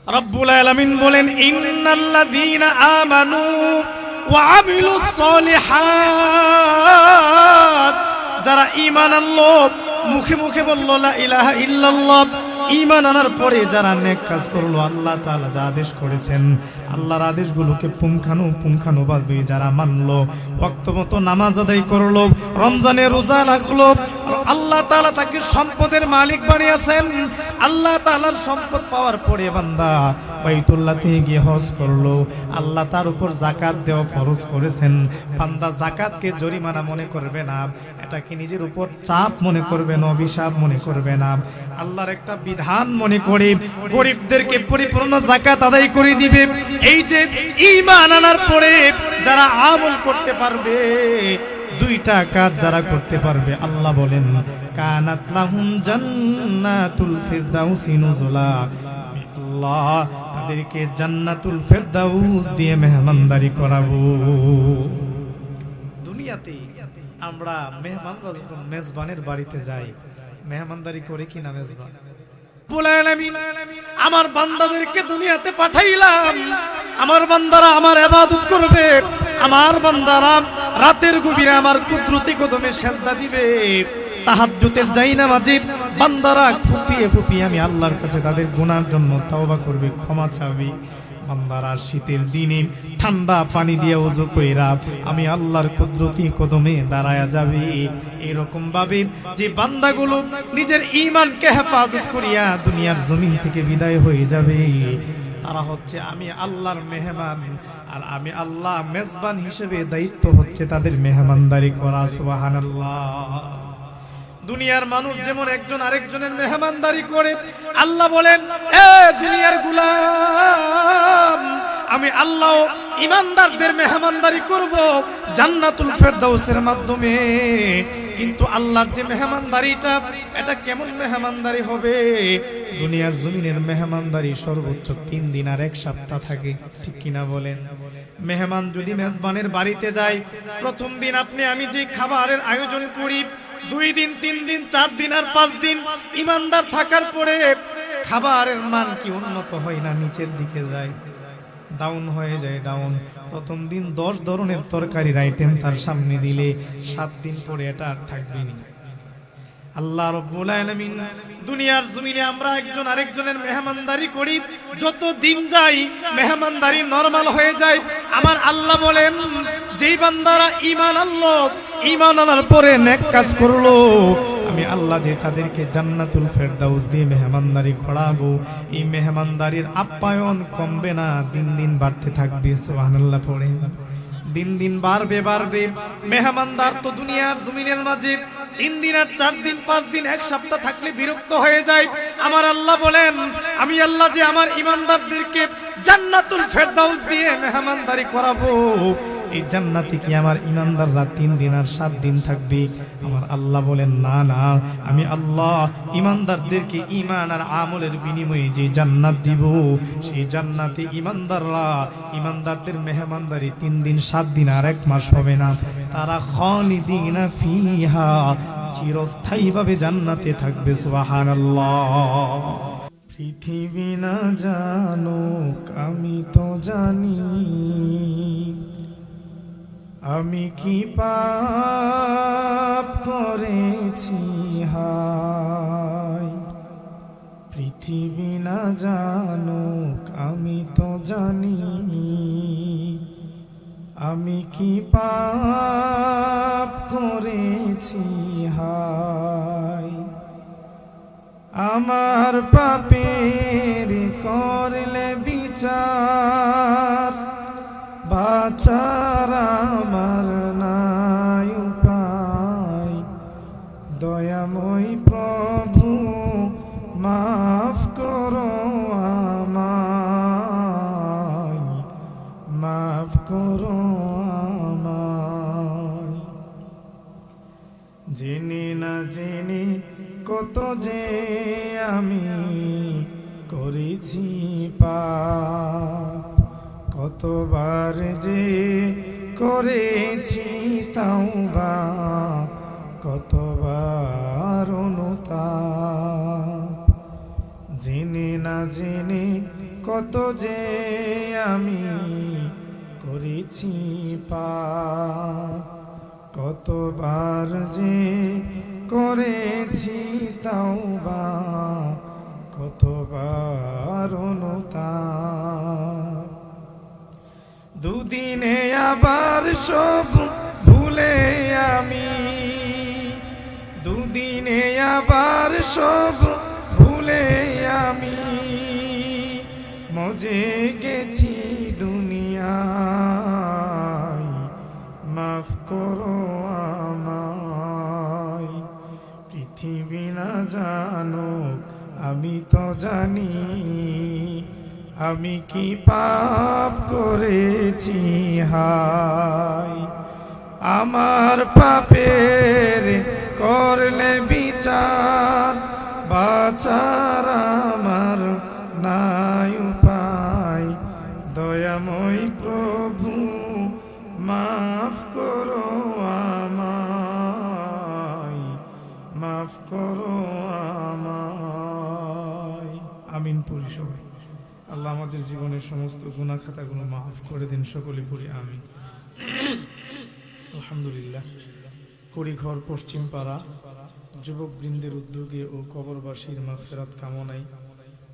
রব্বুল আলামিন বলেন ইন্নাল্লাযীনা আমানু ওয়া আমিলুস সলিহাত, যারা ঈমান আনলো, মুখে মুখে বলল লা ইলাহা ইল্লাল্লাহ, ঈমান আনার পরে যারা নেক কাজ করলো, আল্লাহ তাআলা যা আদেশ করেছেন আল্লাহর আদেশগুলোকে পুঙ্খানুপুঙ্খানুভাবে যারা মানলো, ওয়াক্তমতো নামাজ আদায় করলো, রমজানে রোজা রাখলো, আল্লাহ তাআলা তাকে সম্পদের মালিক বানিয়েছেন। আল্লাহ তাআলার সম্পদ পাওয়ার পরে বান্দা বাইতুল্লাহতে গিয়ে হজ করলো, আল্লাহ তার উপর যাকাত দেওয়া ফরজ করেছেন। বান্দা যাকাতকে জরিমানা মনে করবে না, এটাকে নিজের উপর চাপ মনে করবে না, অভিশাপ মনে করবে না, আল্লাহর একটা বিধান মনে করে গরিবদেরকে পরিপূর্ণ যাকাত আদায় করে দিবে। এই যে ঈমান আনার পরে যারা আমল করতে পারবে, দুইটা কাজ যারা করতে পারবে, আল্লাহ বলেন কানাত লাহুম জান্নাতুল ফিরদাউসি নুজুলা, আল্লাহ তাদেরকে জান্নাতুল ফিরদাউস দিয়ে মেহমানদারি করাবো। দুনিয়াতে আমরা মেহমানরা যখন মেজবানের বাড়িতে যাই, মেহমানদারি করে কিনা মেজবান? আমার বান্দাদেরকে দুনিয়াতে পাঠাইলাম, আমার বান্দারা আমার ইবাদত করবে, আমার বান্দারা রাতের গভীরে আমার কুদরতি কদমে সেজদা দিবে, তাহাজ্জুদের জায়নামাজে বান্দারা ফুপিয়ে ফুপিয়ে আমি আল্লাহর কাছে তাদের গুনার জন্য তওবা করবে, ক্ষমা চাইবে। বান্দারা শীতের দিনে ঠান্ডা পানি দিয়ে ওযু কইরা আমি আল্লাহর কুদরতি কদমে দাঁড়ায়া যাবে। এরকম ভাবে যে বান্দাগুলো নিজের ঈমানকে হেফাজত করিয়া দুনিয়ার জমিন থেকে বিদায় হয়ে যাবে, তারা হচ্ছে আমি আল্লাহর মেহমান, আর আমি আল্লাহ মেজবান হিসেবে দায়িত্ব হচ্ছে তাদের মেহমানদারি করা। সুবহানাল্লাহ। দুনিয়ার মানুষ যেমন একজন আরেকজনের মেহমানদারি করে, আল্লাহ বলেন এ দুনিয়ার গোলাম, আমি আল্লাহ ঈমানদারদের মেহমানদারি করব জান্নাতুল ফেরদাউসের মাধ্যমে। কিন্তু আল্লাহর যে মেহমানদারিটা, এটা কেমন মেহমানদারি হবে? দুনিয়ার জমিনের মেহমানদারি সর্বোচ্চ 3 দিন আর 1 সপ্তাহ থাকে, ঠিক কিনা বলেন? মেহমান যদি মেজবানের বাড়িতে যায়, প্রথম দিন আপনি আমি যে খাবারের আয়োজন করি, 2 দিন 3 দিন 4 দিন আর 5 দিন ঈমানদার থাকার পরে খাবারের মান কি উন্নত হয় না নিচের দিকে যায়, ডাউন হয়ে যায়, ডাউন। প্রথম দিন 10 ধরনের তরকারির আইটেম তার সামনে দিলে 7 দিন পরে এটা আর থাকবে না। আল্লাহ রাব্বুল আলামিন দুনিয়ার জমিনে আমরা একজন আরেকজনের মেহমানদারি করি, যত দিন যায় মেহমানদারি নরমাল হয়ে যায়। আমার আল্লাহ বলেন যেই বান্দারা ঈমান আনলো, ঈমান আনার পরে নেক কাজ করলো, আমি আল্লাহ যে তাদেরকে জান্নাতুল ফেরদাউস দিয়ে মেহমানদারি করাবো। এই মেহমানদারির আপ্যায়ন কমবে না, দিন দিন বাড়তে থাকবে। সুবহানাল্লাহ পড়ে দিন দিন বাড়বে বাড়বে। মেহমানদার তো দুনিয়ার জমিনের মাঝে 3 দিন আর 4 দিন 5 দিন 1 সপ্তাহ থাকলে বিরক্ত হয়ে যায়। আমার আল্লাহ বলেন আমি আল্লাহ যে আমার ঈমানদারদেরকে জান্নাতুল ফেরদাউস দিয়ে মেহমানদারি করাবো। এই জান্নাতে কি আমার ঈমানদাররা 3 দিন আর 7 দিন থাকবে? আমার আল্লাহ বলেন না না, আমি আল্লাহ ঈমানদারদেরকে ঈমান আর আমলের বিনিময়ে যে জান্নাত দিব, সেই জান্নাতে ঈমানদারদের মেহমানদারি 3 দিন 7 দিন আর 1 মাস হবে না, তারা খালিদিনা ফিহা, চিরস্থায়ীভাবে জান্নাতে থাকবে। সুবহানাল্লাহ। পৃথিবী না জানুক আমি তো জানি, আমি কি পাপ করেছি হায়। পৃথিবী না জানুক আমি তো জানি, আমি কি পাপ করেছি হায়। আমার পাপের করলে বিচার, বাঁচার আমার নাই উপায়। দয়াময় প্রভু মাফ করো আমায়, মাফ করো আমায়। জেনে না জেনে কত যে আমি করেছি পাপ, কতবার যে করেছি তাওবা, কতবার অনুতাপ। জেনে না জেনে কত যে আমি করেছি পাপ, কতবার যে করেছি তাওবা, কতবার অনুতাপ। দুদিনে আবার সব ভুলে আমি, দুদিনে আবার সব ভুলে আমি মজে গেছি দুনিয়ায়, মাফ করো আমায়। পৃথিবী না জানুক আমি তো জানি, আমি কি পাপ করেছি হায়। আমার পাপের করলে বিচার, বাঁচার আমার নাই উপায়। দয়াময় প্রভু মাফ করো আমায়, মাফ করো আমায়। আমিন পড়ি সবাই। আল্লাহ আমাদের জীবনের সমস্ত গুনাহ খাতাগুলো মাফ করে দিন, সকলে পড়ি আমিন। আলহামদুলিল্লাহ। কুড়িঘর পশ্চিম পাড়া যুবক বৃন্দের উদ্যোগে ও কবরবাসীর মাগফিরাত কামনায়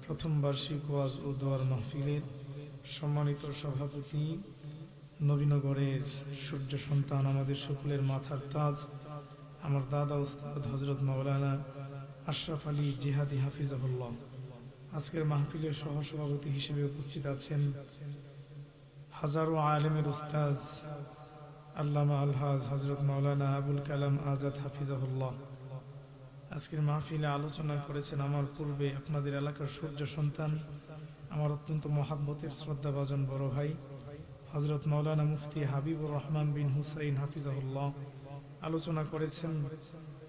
প্রথম বার্ষিক ওয়াজ ও দোয়ার মাহফিলের সম্মানিত সভাপতি, নবীনগরের সূর্য সন্তান, আমাদের সকলের মাথার তাজ, আমার দাদা উস্তাদ হযরত মাওলানা আশরাফ আলী জিহাদি হাফিজাহুল্লাহ, আজকের মাহফিলের সহসভাপতি হিসেবে উপস্থিত আছেন হাজারো আলেমের উস্তাদ আল্লামা আলহাজ হযরত মাওলানা আবুল কালাম আজাদ হাফিজাহুল্লাহ। আজকের মাহফিলে আলোচনা করেছেন আমার পূর্বে আপনাদের এলাকার সূর্য সন্তান, আমার অত্যন্ত মহাব্বতের শ্রদ্ধাভাজন বড় ভাই হযরত মাওলানা মুফতি হাবিবুর রহমান বিন হুসাইন হাফিজাহুল্লাহ। আলোচনা করেছেন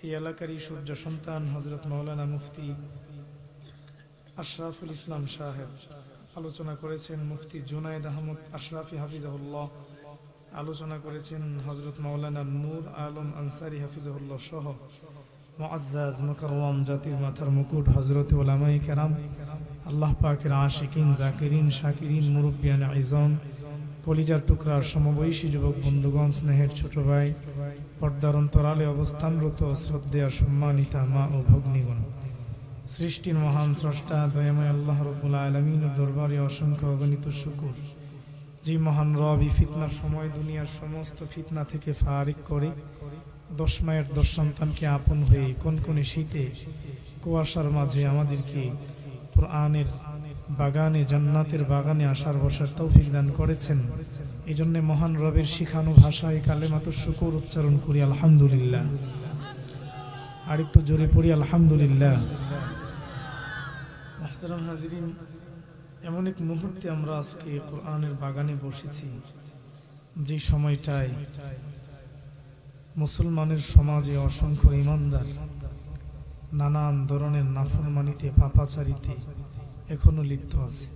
এই এলাকারই সূর্য সন্তান হযরত মাওলানা মুফতি আশরাফুল ইসলাম সাহেব। আলোচনা করেছেন মুফতি জুনায়েদ আহমদ আশরাফি হাফিজাহুল্লাহ। আলোচনা করেছেন হযরত মাওলানা নূর আলম আনসারী হাফিজাহুল্লাহ সহ মুআজ্জাজ মুকাররম জাতির মাথার মুকুট হযরত উলামায়ে কেরাম, আল্লাহ পাকের আশিকিন, জাকিরিন, শাকিরিন, মুরব্বিয়ান ইজম, কলিজার টুকরার সমবয়সী যুবক বন্ধুগণ, স্নেহের ছোট ভাই, পর্দার অন্তরালে অবস্থানরত শ্রদ্ধেয় সম্মানিতা মা ও ভগ্নীগণ, সৃষ্টির মহান স্রষ্টা দয়াময় আল্লাহ রাব্বুল আলামিনের দরবারে অসংখ্য অগণিত শুকর, যে মহান রব এই ফিতনার সময় দুনিয়ার সমস্ত ফিতনা থেকে ফারিক করে 10 মায়ের 10 সন্তানকে আপন হয়ে কোনকনে শীতে কুয়াশার মাঝে আমাদেরকে কোরআনের বাগানে, জান্নাতের বাগানে আসার বসার তৌফিক দান করেছেন। এই জন্য মহান রবের শিখানো ভাষায় কালেমাতুশ শুকর উচ্চারণ করি আলহামদুলিল্লাহ। আর একটু জোরে পড়ি আলহামদুলিল্লাহ। মুহতারাম হাজিরিন, এমন এক মুহূর্তে আমরা আজকে কোরআনের বাগানে বসেছি, যে সময়টায় মুসলমানের সমাজে অসংখ্য ইমানদার নানান ধরনের নাফরমানিতে, পাপাচারিতে এখনো লিপ্ত আছে।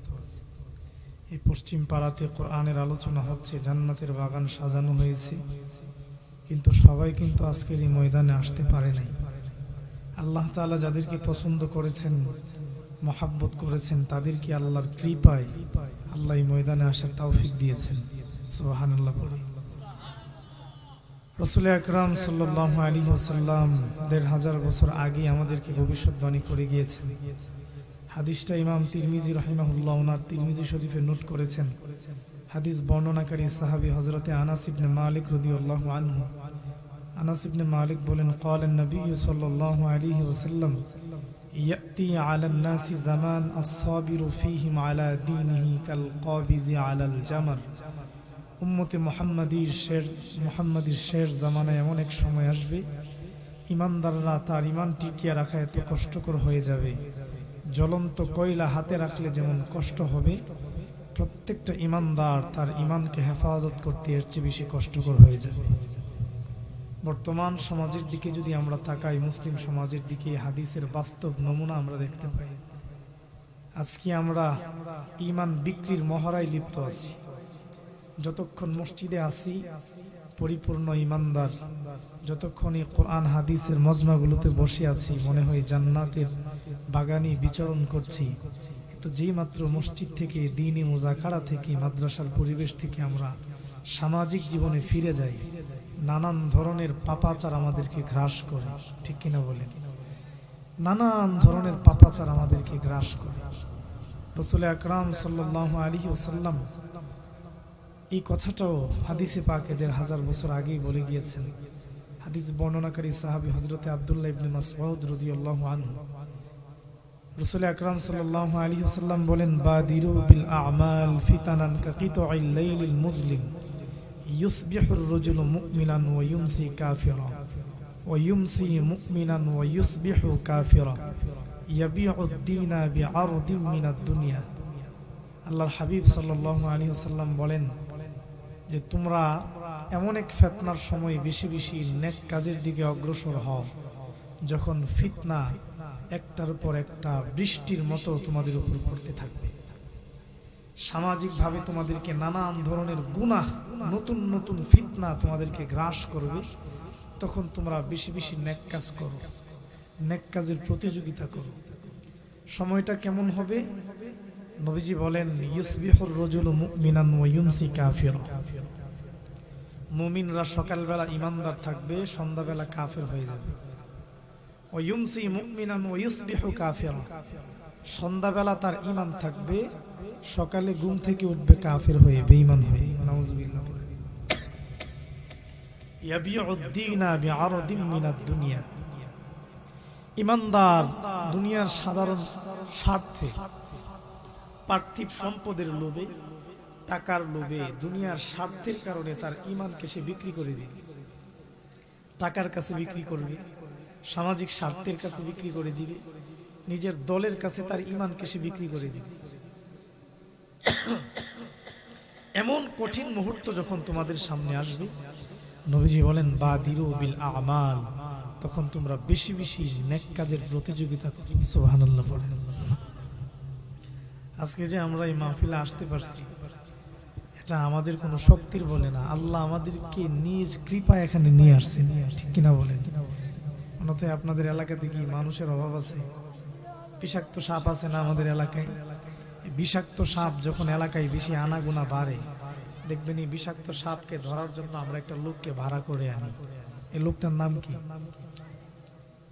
এই পশ্চিম পাড়াতে কোরআনের আলোচনা হচ্ছে, জান্নাতের বাগান সাজানো হয়েছে, কিন্তু সবাই কিন্তু আজকের এই ময়দানে আসতে পারে নাই। আল্লাহ তাআলা যাদেরকে পছন্দ করেছেন, মহাব্বত করেছেন, তাদেরকে আল্লাহর কৃপায় আল্লাহ এই ময়দানে আসার তৌফিক দিয়েছেন। সুবহানাল্লাহ পড়ি। রাসূল আকরাম সাল্লাল্লাহু আলাইহি ওয়াসাল্লাম ১৫০০ বছর আগে আমাদেরকে ভবিষ্যৎবাণী করে গিয়েছেন। হাদিসটা ইমাম তিরমিজি রাহিমাহুল্লাহ ওনার তিরমিজি শরীফে নোট করেছেন। হাদিস বর্ণনাকারী সাহাবী হযরতে আনাস ইবনে মালিক রাদিয়াল্লাহু আনহু। আনাস ইবনে মালিক বলেন, ক্বালা নবী সাল্লাল্লাহু আলাইহি ওয়াসাল্লাম, ইয়াতি আলান নাসি জামান আস-সাবিরু ফীহিম আলা দীনিহি কাল কাবিজি আলাল জামার। উম্মতে মুহাম্মাদীর শেষ জামানায় এমন এক সময় আসবে, ইমানদাররা তার ইমান টিকিয়ে রাখা এত কষ্টকর হয়ে যাবে, জ্বলন্ত কয়লা হাতে রাখলে যেমন কষ্ট হবে, প্রত্যেকটা ইমানদার তার ইমানকে হেফাজত করতে এর চেয়ে বেশি কষ্টকর হয়ে যাবে। বর্তমান সমাজের দিকে যদি আমরা তাকাই, মুসলিম সমাজের দিকে, হাদিসের বাস্তব নমুনা আমরা দেখতে পাই। আজকে আমরা ইমান বিক্রির মহড়ায় লিপ্ত আছি। যতক্ষণ মসজিদে আছি পরিপূর্ণ ইমানদার, যতক্ষণ এই কোরআন হাদিসের মজমাগুলোতে বসে আছি মনে হয় জান্নাতের বাগানে বিচরণ করছি। তো যেই মাত্র মসজিদ থেকে, দ্বীনি মুজাকারা থেকে, মাদ্রাসার পরিবেশ থেকে আমরা সামাজিক জীবনে ফিরে যাই, নানান ধরনের পাপাচার আমাদেরকে গ্রাস করে, ঠিক কিনা বলেন? নানান ধরনের পাপাচার আমাদেরকে গ্রাস করে। রাসূল আকরাম সাল্লাল্লাহু আলাইহি ওয়াসাল্লাম এই কথাটাও হাদিসে পাকে ১,৫০০ বছর আগেই বলে গিয়েছেন। হাদিস বর্ণনাকারী সাহাবী হযরতে আব্দুল্লাহ ইবনে মাসউদ রাদিয়াল্লাহু আনহু, রাসূল আকরাম সাল্লাল্লাহু আলাইহি ওয়াসাল্লাম বলেন, বাদিরু বিল আ'মাল ফিতানান কাকিতু'আল লাইলিল মুজলিম ইউসবিহুর রাজুলু মুমিনান ওয়া ইউমসি কাফিরা ওয়া ইউমসি মুমিনান ওয়া ইউসবিহু কাফিরা ইয়াবিউদ দীনা বিআরদিন মিনাদ দুনিয়া। আল্লাহর হাবিব সাল্লাল্লাহু আলাইহি ওয়াসাল্লাম বলেন যে তোমরা এমন এক ফিতনার সময় বেশি বেশি নেক কাজের দিকে অগ্রসর হও যখন ফিতনা একটার উপর একটা বৃষ্টির মতো তোমাদের উপর পড়তে থাকবে। সামাজিকভাবে তোমাদেরকে নানান ধরনের গুনাহ, নতুন নতুন ফিতনা তোমাদেরকে গ্রাস করবে। তখন তোমরা বেশি বেশি নেক কাজ করো, নেক কাজের প্রতিযোগিতা করো। সময়টা কেমন হবে? নবীজি বলেন, ইউসবিহুর রাজুলু মুমিনান ওয়া ইউমসি কাফিরা। মুমিনরা সকালবেলা ইমানদার থাকবে, সন্ধ্যাবেলা কাফের হয়ে যাবে। ওয়া ইউমসি মুমিনান ওয়া ইউসবিহু কাফিরা। সন্ধ্যাবেলা তার ঈমান থাকবে, সকালে ঘুম থেকে উঠবে কাফের হয়ে, বেঈমান হয়ে। নাউযুবিল্লাহ। ইয়াবিউদ দীনা বিআরদিন মিনাদ দুনিয়া। ঈমানদার দুনিয়ার সাধারণ স্বার্থে, পার্থিব সম্পদের লোভে, টাকার লোভে, দুনিয়ার স্বার্থের কারণে তার ঈমানকে সে বিক্রি করে দিবে। টাকার কাছে বিক্রি করবে, সামাজিক স্বার্থের কাছে বিক্রি করে দিবে, নিজের দলের কাছে তার ঈমানকে সে বিক্রি করে দিবে। এমন কঠিন মুহূর্ত যখন তোমাদের সামনে আসবে, নবীজি বলেন, বাদিরু বিল আমাল, তখন তোমরা বেশি বেশি নেক কাজের প্রতিযোগিতা করবে। সুবহানাল্লাহ বলেন। আজকে যে আমরা এই মাহফিলে আসতে পারছি, এটা আমাদের কোনো শক্তির বলে না, আল্লাহ আমাদেরকে নিজ কৃপায় এখানে নিয়ে আসছেন, ঠিক কিনা বলেন? অন্যথায় আপনাদের এলাকাতে কি মানুষের অভাব আছে? বিষাক্ত সাপ আছে না আমাদের এলাকায়? বিষাক্ত সাপ যখন এলাকায় বেশি আনাগোনা বাড়ে, দেখবেন এই বিষাক্ত সাপকে ধরার জন্য আমরা একটা লোককে ভাড়া করে আনি। এই লোকটার নাম কি?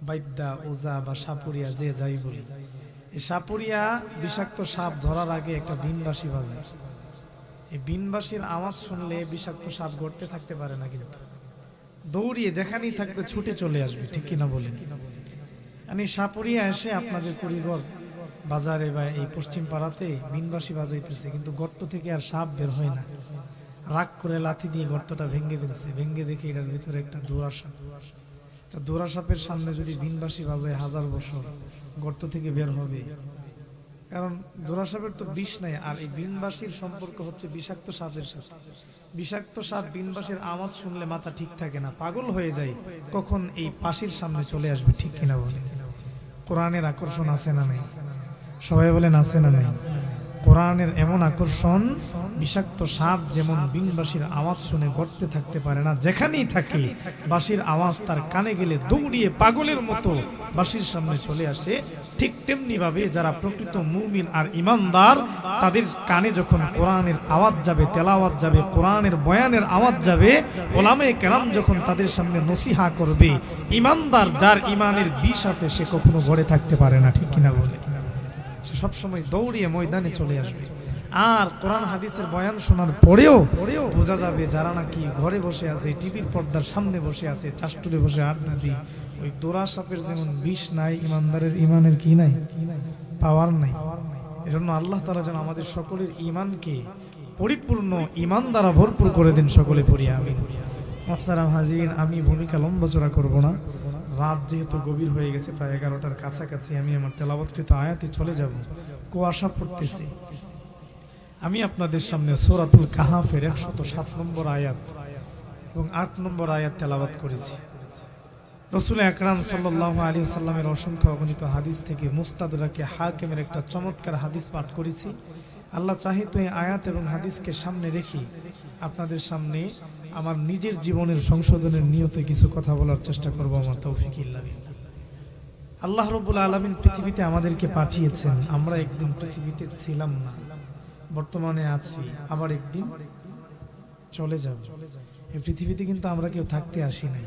বাইদ্যা, ওজা বা সাপুরিয়া, যে যাই বলি। এই সাপুরিয়া বিষাক্ত সাপ ধরার আগে একটা বিনবাঁশি বাজায়। এই বিনবাঁশির আওয়াজ শুনলে বিষাক্ত সাপ গড়তে থাকতে পারে না, কিন্তু দৌড়িয়ে যেখানেই থাকবে ছুটে চলে আসবে, ঠিক কিনা বলেন? মানে সাপুরিয়া এসে আপনাদের কুড়িগড় বাজারে বা এই পশ্চিম পাড়াতে বিনবাঁশি বাজাইতেছে, কিন্তু গর্ত থেকে আর সাপ বের হয় না। রাগ করে লাথি দিয়ে গর্তটা ভেঙে দিচ্ছে, ভেঙে দেখে এটার ভিতরে একটা দোরা সাপ। দোরা সাপের সামনে যদি বিনবাঁশি বাজায় 1000 বছর, গর্ত থেকে বের হবে। কারণ দোরা সাপের তো বিষ নাই, আর এই বিনবাঁশির সম্পর্ক হচ্ছে বিষাক্ত সাপের সাথে। বিষাক্ত সাপ বিনবাঁশির আওয়াজ শুনলে মাথা ঠিক থাকে না, পাগল হয়ে যায়, কখন এই পাশির সামনে চলে আসবে, ঠিক কিনা বলে? কোরআনের আকর্ষণ আছে না নাই? সবাই বলেন আছে না নাই? কোরআনের এমন আকর্ষণ, বিষাক্ত সাপ যেমন বিনবাঁশির আওয়াজ শুনে গর্তে থাকতে পারে না, যেখানেই থাকে বাঁশির আওয়াজ তার কানে গেলে দৌড়িয়ে পাগলের মতো বাঁশির সামনে চলে আসে। ঠিক তেমনি ভাবে যারা প্রকৃত মুমিন আর ঈমানদার, তাদের কানে যখন কোরআনের আওয়াজ যাবে, তেলাওয়াত যাবে, কোরআনের বয়ানের আওয়াজ যাবে, ওলামায়ে কেরাম যখন তাদের সামনে নসিহা করবে, ঈমানদার যার ঈমানের বিষ আছে সে কখনো ঘরে থাকতে পারে না, ঠিক কিনা বলে? সে সবসময় দৌড়িয়ে ময়দানে চলে আসবে। আর কোরআন হাদিসের বয়ান শোনার পরেও বোঝা যাবে যারা নাকি ঘরে বসে আছে, টিভির পর্দার সামনে বসে আছে, চাষ্টুলে বসে আড্ডা দিই, ওই দোরা সাপের যেমন বিষ নাই, ইমানদারের ইমানের কি নাই? পাওয়ার নাই। এজন্য আল্লাহ তাআলা যেন আমাদের সকলের ইমানকে পরিপূর্ণ ইমান দ্বারা ভরপুর করে দেন, সকলে পড়ি আমিন। মুহতারাম হাজিরিন, আমি ভূমিকা লম্বাচড়া করব না, রাত যেহেতু গভীর হয়ে গেছে, প্রায় 11টার কাছাকাছি, আমি আমার তেলাওয়াতকৃত আয়াতে চলে যাব। কুয়াশা পড়তেছে। আমি আপনাদের সামনে সূরাতুল কাহাফের 107 নম্বর আয়াত এবং 8 নম্বর আয়াত তেলাওয়াত করেছি। রাসূল আকরাম সাল্লাল্লাহু আলাইহি ওয়াসাল্লামের অসংখ্য অগণিত হাদিস থেকে মুস্তাদরাকে হাকিমের একটা চমৎকার হাদিস পাঠ করেছি। আল্লাহ চাহে তো এই আয়াত এবং হাদিসকে সামনে রেখে আপনাদের সামনে আমার নিজের জীবনের সংশোধনের নিয়তে কিছু কথা বলার চেষ্টা করব, আমার তৌফিক ইল্লা বিল্লাহ। আল্লাহ রাব্বুল আলামিন পৃথিবীতে আমাদেরকে পাঠিয়েছেন, আমরা একদিন পৃথিবীতে ছিলাম না, বর্তমানে আছি, আবার একদিন চলে যাব। এই পৃথিবীতে কিন্তু আমরা কেউ থাকতে আসি নাই।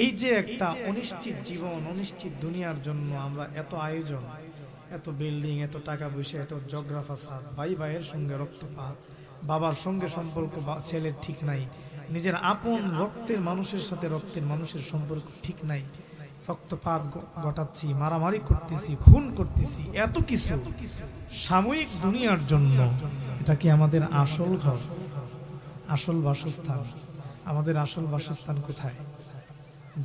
এই যে একটা অনিশ্চিত জীবন, অনিশ্চিত দুনিয়ার জন্য আমরা এত আয়োজন, এত বিল্ডিং, এত টাকা পয়সা, এত জগরা ফাসাদ, ভাই ভাইয়ের সঙ্গে রক্তপাত, বাবার সঙ্গে সম্পর্ক ছেলের ঠিক নাই, নিজের আপন রক্তের মানুষের সাথে রক্তের মানুষের সম্পর্ক ঠিক নাই, রক্তপাত ঘটাচ্ছি, মারামারি করতেছি, খুন করতেছি, এত কিছু সাময়িক দুনিয়ার জন্য। এটা কি আমাদের আসল ঘর, আসল বাসস্থান? আমাদের আসল বাসস্থান কোথায়?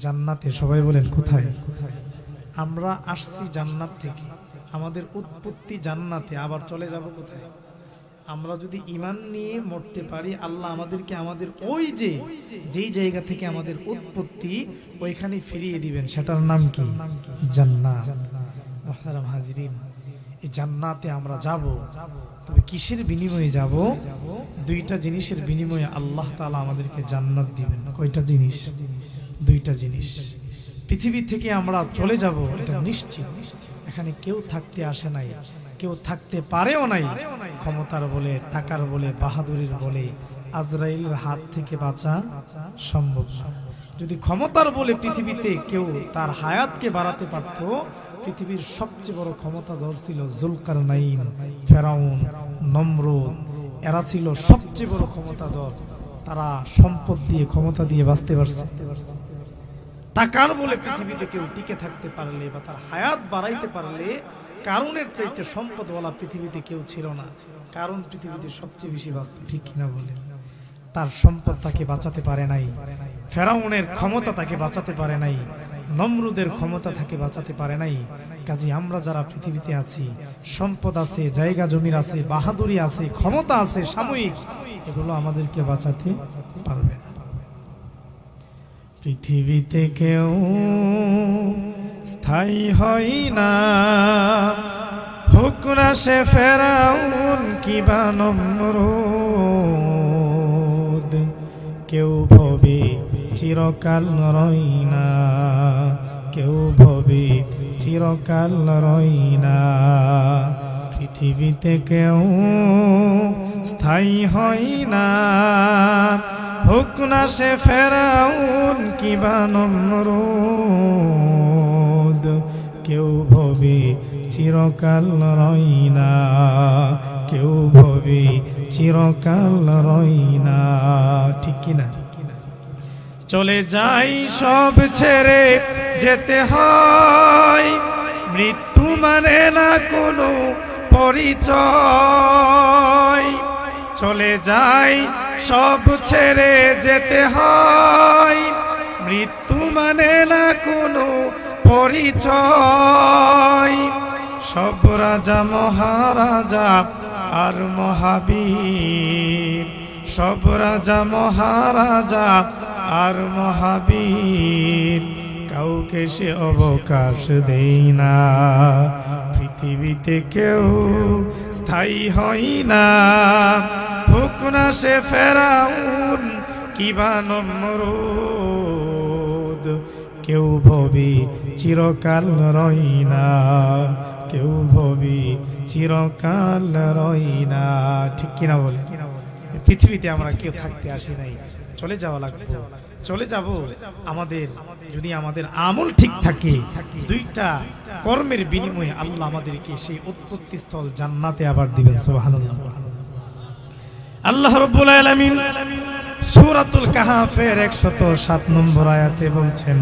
জান্নাতে। সবাই বলেন কোথায়? আমরা আসছি জান্নাত থেকে, আমাদের উৎপত্তি জান্নাতে, আবার চলে যাব কোথায়? আমরা যদি ঈমান নিয়ে মরতে পারি, আল্লাহ আমাদেরকে আমাদের ওই যেই জায়গা থেকে আমাদের উৎপত্তি ওইখানে ফিরিয়ে দিবেন। সেটার নাম কি? জান্নাত। মুহতারাম হাজিরিন, এই জান্নাতে আমরা যাব, তবে কিসের বিনিময়ে যাব? দুইটা জিনিসের বিনিময়ে আল্লাহ তাআলা আমাদেরকে জান্নাত দিবেন। কয়টা জিনিস? দুইটা জিনিস। পৃথিবী থেকে আমরা চলে যাব, এটা নিশ্চিত। এখানে কেউ থাকতে আসে নাই, কেউ থাকতে পারেও নাই। ক্ষমতার বলে, টাকার বলে, বাহাদুরির বলে আজরাইলের হাত থেকে বাঁচা সম্ভব না। যদি ক্ষমতার বলে পৃথিবীতে কেউ তার হায়াতকে বাড়াতে পারত, পৃথিবীর সবচেয়ে বড় ক্ষমতাধর ছিল জুলকারনাইন, ফেরাউন, নমরুদ। এরা ছিল সবচেয়ে বড় ক্ষমতাধর। তারা সম্পদ দিয়ে, ক্ষমতা দিয়ে বাঁচতে পারছে। টাকার বলে পৃথিবীতে কেউ টিকে থাকতে পারলে বা তার হায়াত বাড়াইতে পারলে, কারণের চাইতে সম্পদওয়ালা পৃথিবীতে কেউ ছিল না। কারণ পৃথিবীতে সবচেয়ে বেশি বাঁচত, ঠিক কিনা বলে? তার সম্পদ তাকে বাঁচাতে পারে নাই, ফেরাউনের ক্ষমতা তাকে বাঁচাতে পারে নাই, নমরুদের ক্ষমতা তাকে বাঁচাতে পারে নাই। কাজী আমরা যারা পৃথিবীতে আছি, সম্পদ আছে, জায়গা জমির আছে, বাহাদুরি আছে, ক্ষমতা আছে সাময়িক, এগুলো আমাদেরকে বাঁচাতে পারবে না। পৃথিবীতে কেউ স্থায়ী হয় না, হোক না সে ফেরাউন কিবা নমরুদ। কেউ ভবে চিরকাল রই না, কেউ ভবে চিরকাল রই না। পৃথিবীতে কেউ স্থায়ী হয় না, হোক না সে ফেরাউন কিবা নমরুদ। কেউ ভবে চিরকাল রই না, কেউ ভবে চিরকাল রই না। ঠিক কিনা? চলে যাই সব ছেড়ে যেতে হয়, মৃত্যু মানে না কোনো পরিচয়। চলে যাই সব ছেড়ে যেতে হয়, মৃত্যু মানে না কোনো পরিচয়। সব রাজা মহারাজা আর মহাবীর, সব রাজা মহারাজা আর মহাবীর, কাউকে সে অবকাশ দেই না। পৃথিবীতে কেউ স্থায়ী হয় না, হোক না সে ফেরাউন কিবা নমরুদ। কেউ ভবে চিরকাল রই না, কেউ ভবে চিরকাল রই না। ঠিক কিনা বলে? পৃথিবীতে আমরা কেউ থাকতে আসি নাই, চলে যাওয়া লাগবে, চলে যাব। আমাদের যদি আমাদের আমল ঠিক থাকে, দুইটা কর্মের বিনিময়ে আল্লাহ আমাদেরকে সেই উৎপত্তি স্থল জান্নাতে আবার দিবেন। সুবহানাল্লাহ। আল্লাহ রাব্বুল আলামিন সূরাতুল কাহফের 107 নম্বর আয়াতে বলছেন,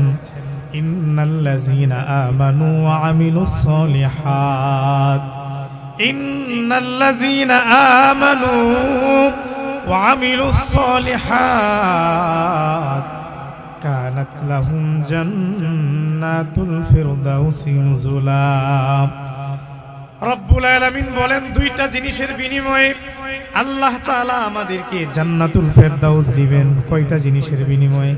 ইন্নাল্লাযীনা আমানু ওয়া আমিলুস সলিহাত, ইন্নাল্লাযীনা আমানু ওয়া আমিলুস সলিহাত কানাত লাহুম জান্নাতুল ফিরদাউসি নুজুলা। রব্বুল আলামিন বলেন, দুইটা জিনিসের বিনিময়ে আল্লাহ তাআলা আমাদেরকে জান্নাতুল ফিরদাউস দিবেন। কয়টা জিনিসের বিনিময়ে?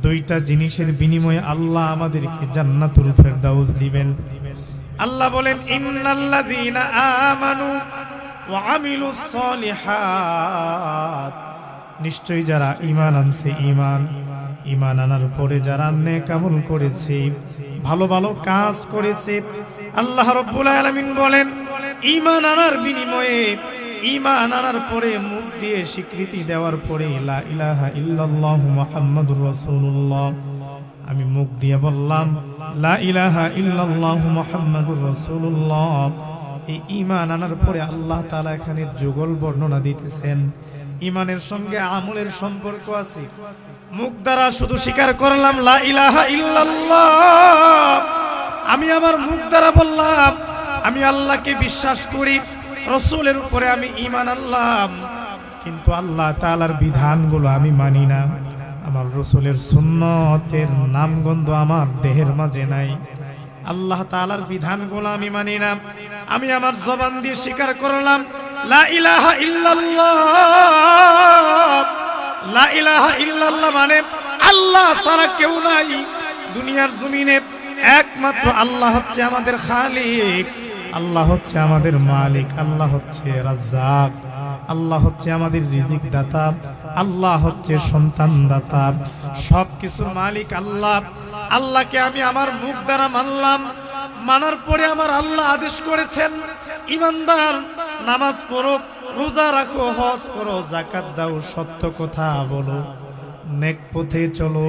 দুইটা জিনিসের বিনিময়ে আল্লাহ আমাদেরকে জান্নাতুল ফিরদাউস দিবেন। আল্লাহ বলেন, ইন্নাল্লাযীনা আমানু ওয়া আমিলুস সলিহাত, নিশ্চয়ই যারা ঈমান আনছে, ঈমান আনার পরে যারা নেক আমল করেছে, ভালো ভালো কাজ করেছে। আল্লাহ রাব্বুল আলামিন বলেন ঈমান আনার বিনিময়ে, ঈমান আনার পরে মুখ দিয়ে স্বীকৃতি দেওয়ার পরে লা ইলাহা ইল্লাল্লাহ মুহাম্মাদুর রাসূলুল্লাহ, আমি মুখ দিয়ে বললাম লা ইলাহা ইল্লাল্লাহ মুহাম্মাদুর রাসূলুল্লাহ। এই ঈমান আনার পরে আল্লাহ তাআলা এখানে যুগল বর্ণনা দিতেছেন ঈমানের সঙ্গে আমলের সম্পর্ক আছে। মুখ দ্বারা শুধু স্বীকার করলাম লা ইলাহা ইল্লাল্লাহ, আমি আমার মুখ দ্বারা বললাম আমি আল্লাহকে বিশ্বাস করি, রাসূলের উপরে আমি ঈমান আনলাম, কিন্তু আল্লাহ তাআলার বিধানগুলো আমি মানি না, আমার রাসূলের সুন্নতের নামগন্ধ আমার দেহের মাঝে নাই, আল্লাহ তাআলার বিধানগুলো আমি মানি না। আমি আমার জবান দিয়ে স্বীকার করলাম লা ইলাহা ইল্লাল্লাহ, লা ইলাহা ইল্লাল্লাহ মানে আল্লাহ ছাড়া কেউ নাই দুনিয়ার জমিনে, একমাত্র আল্লাহ হচ্ছে আমাদের খালিক, আল্লাহ হচ্ছে আমাদের মালিক, আল্লাহ হচ্ছে রাজ্জাক, আল্লাহ হচ্ছে আমাদের রিজিক দাতা, আল্লাহ হচ্ছে সন্তান দাতা, সবকিছুর মালিক আল্লাহ। আল্লাহকে আমি আমার মুখ দ্বারা মানলাম, মানার পরে আমার আল্লাহ আদেশ করেছেন ঈমানদার নামাজ পড়ো, রোজা রাখো, হজ করো, যাকাত দাও, সত্য কথা বলো, নেক পথে চলো,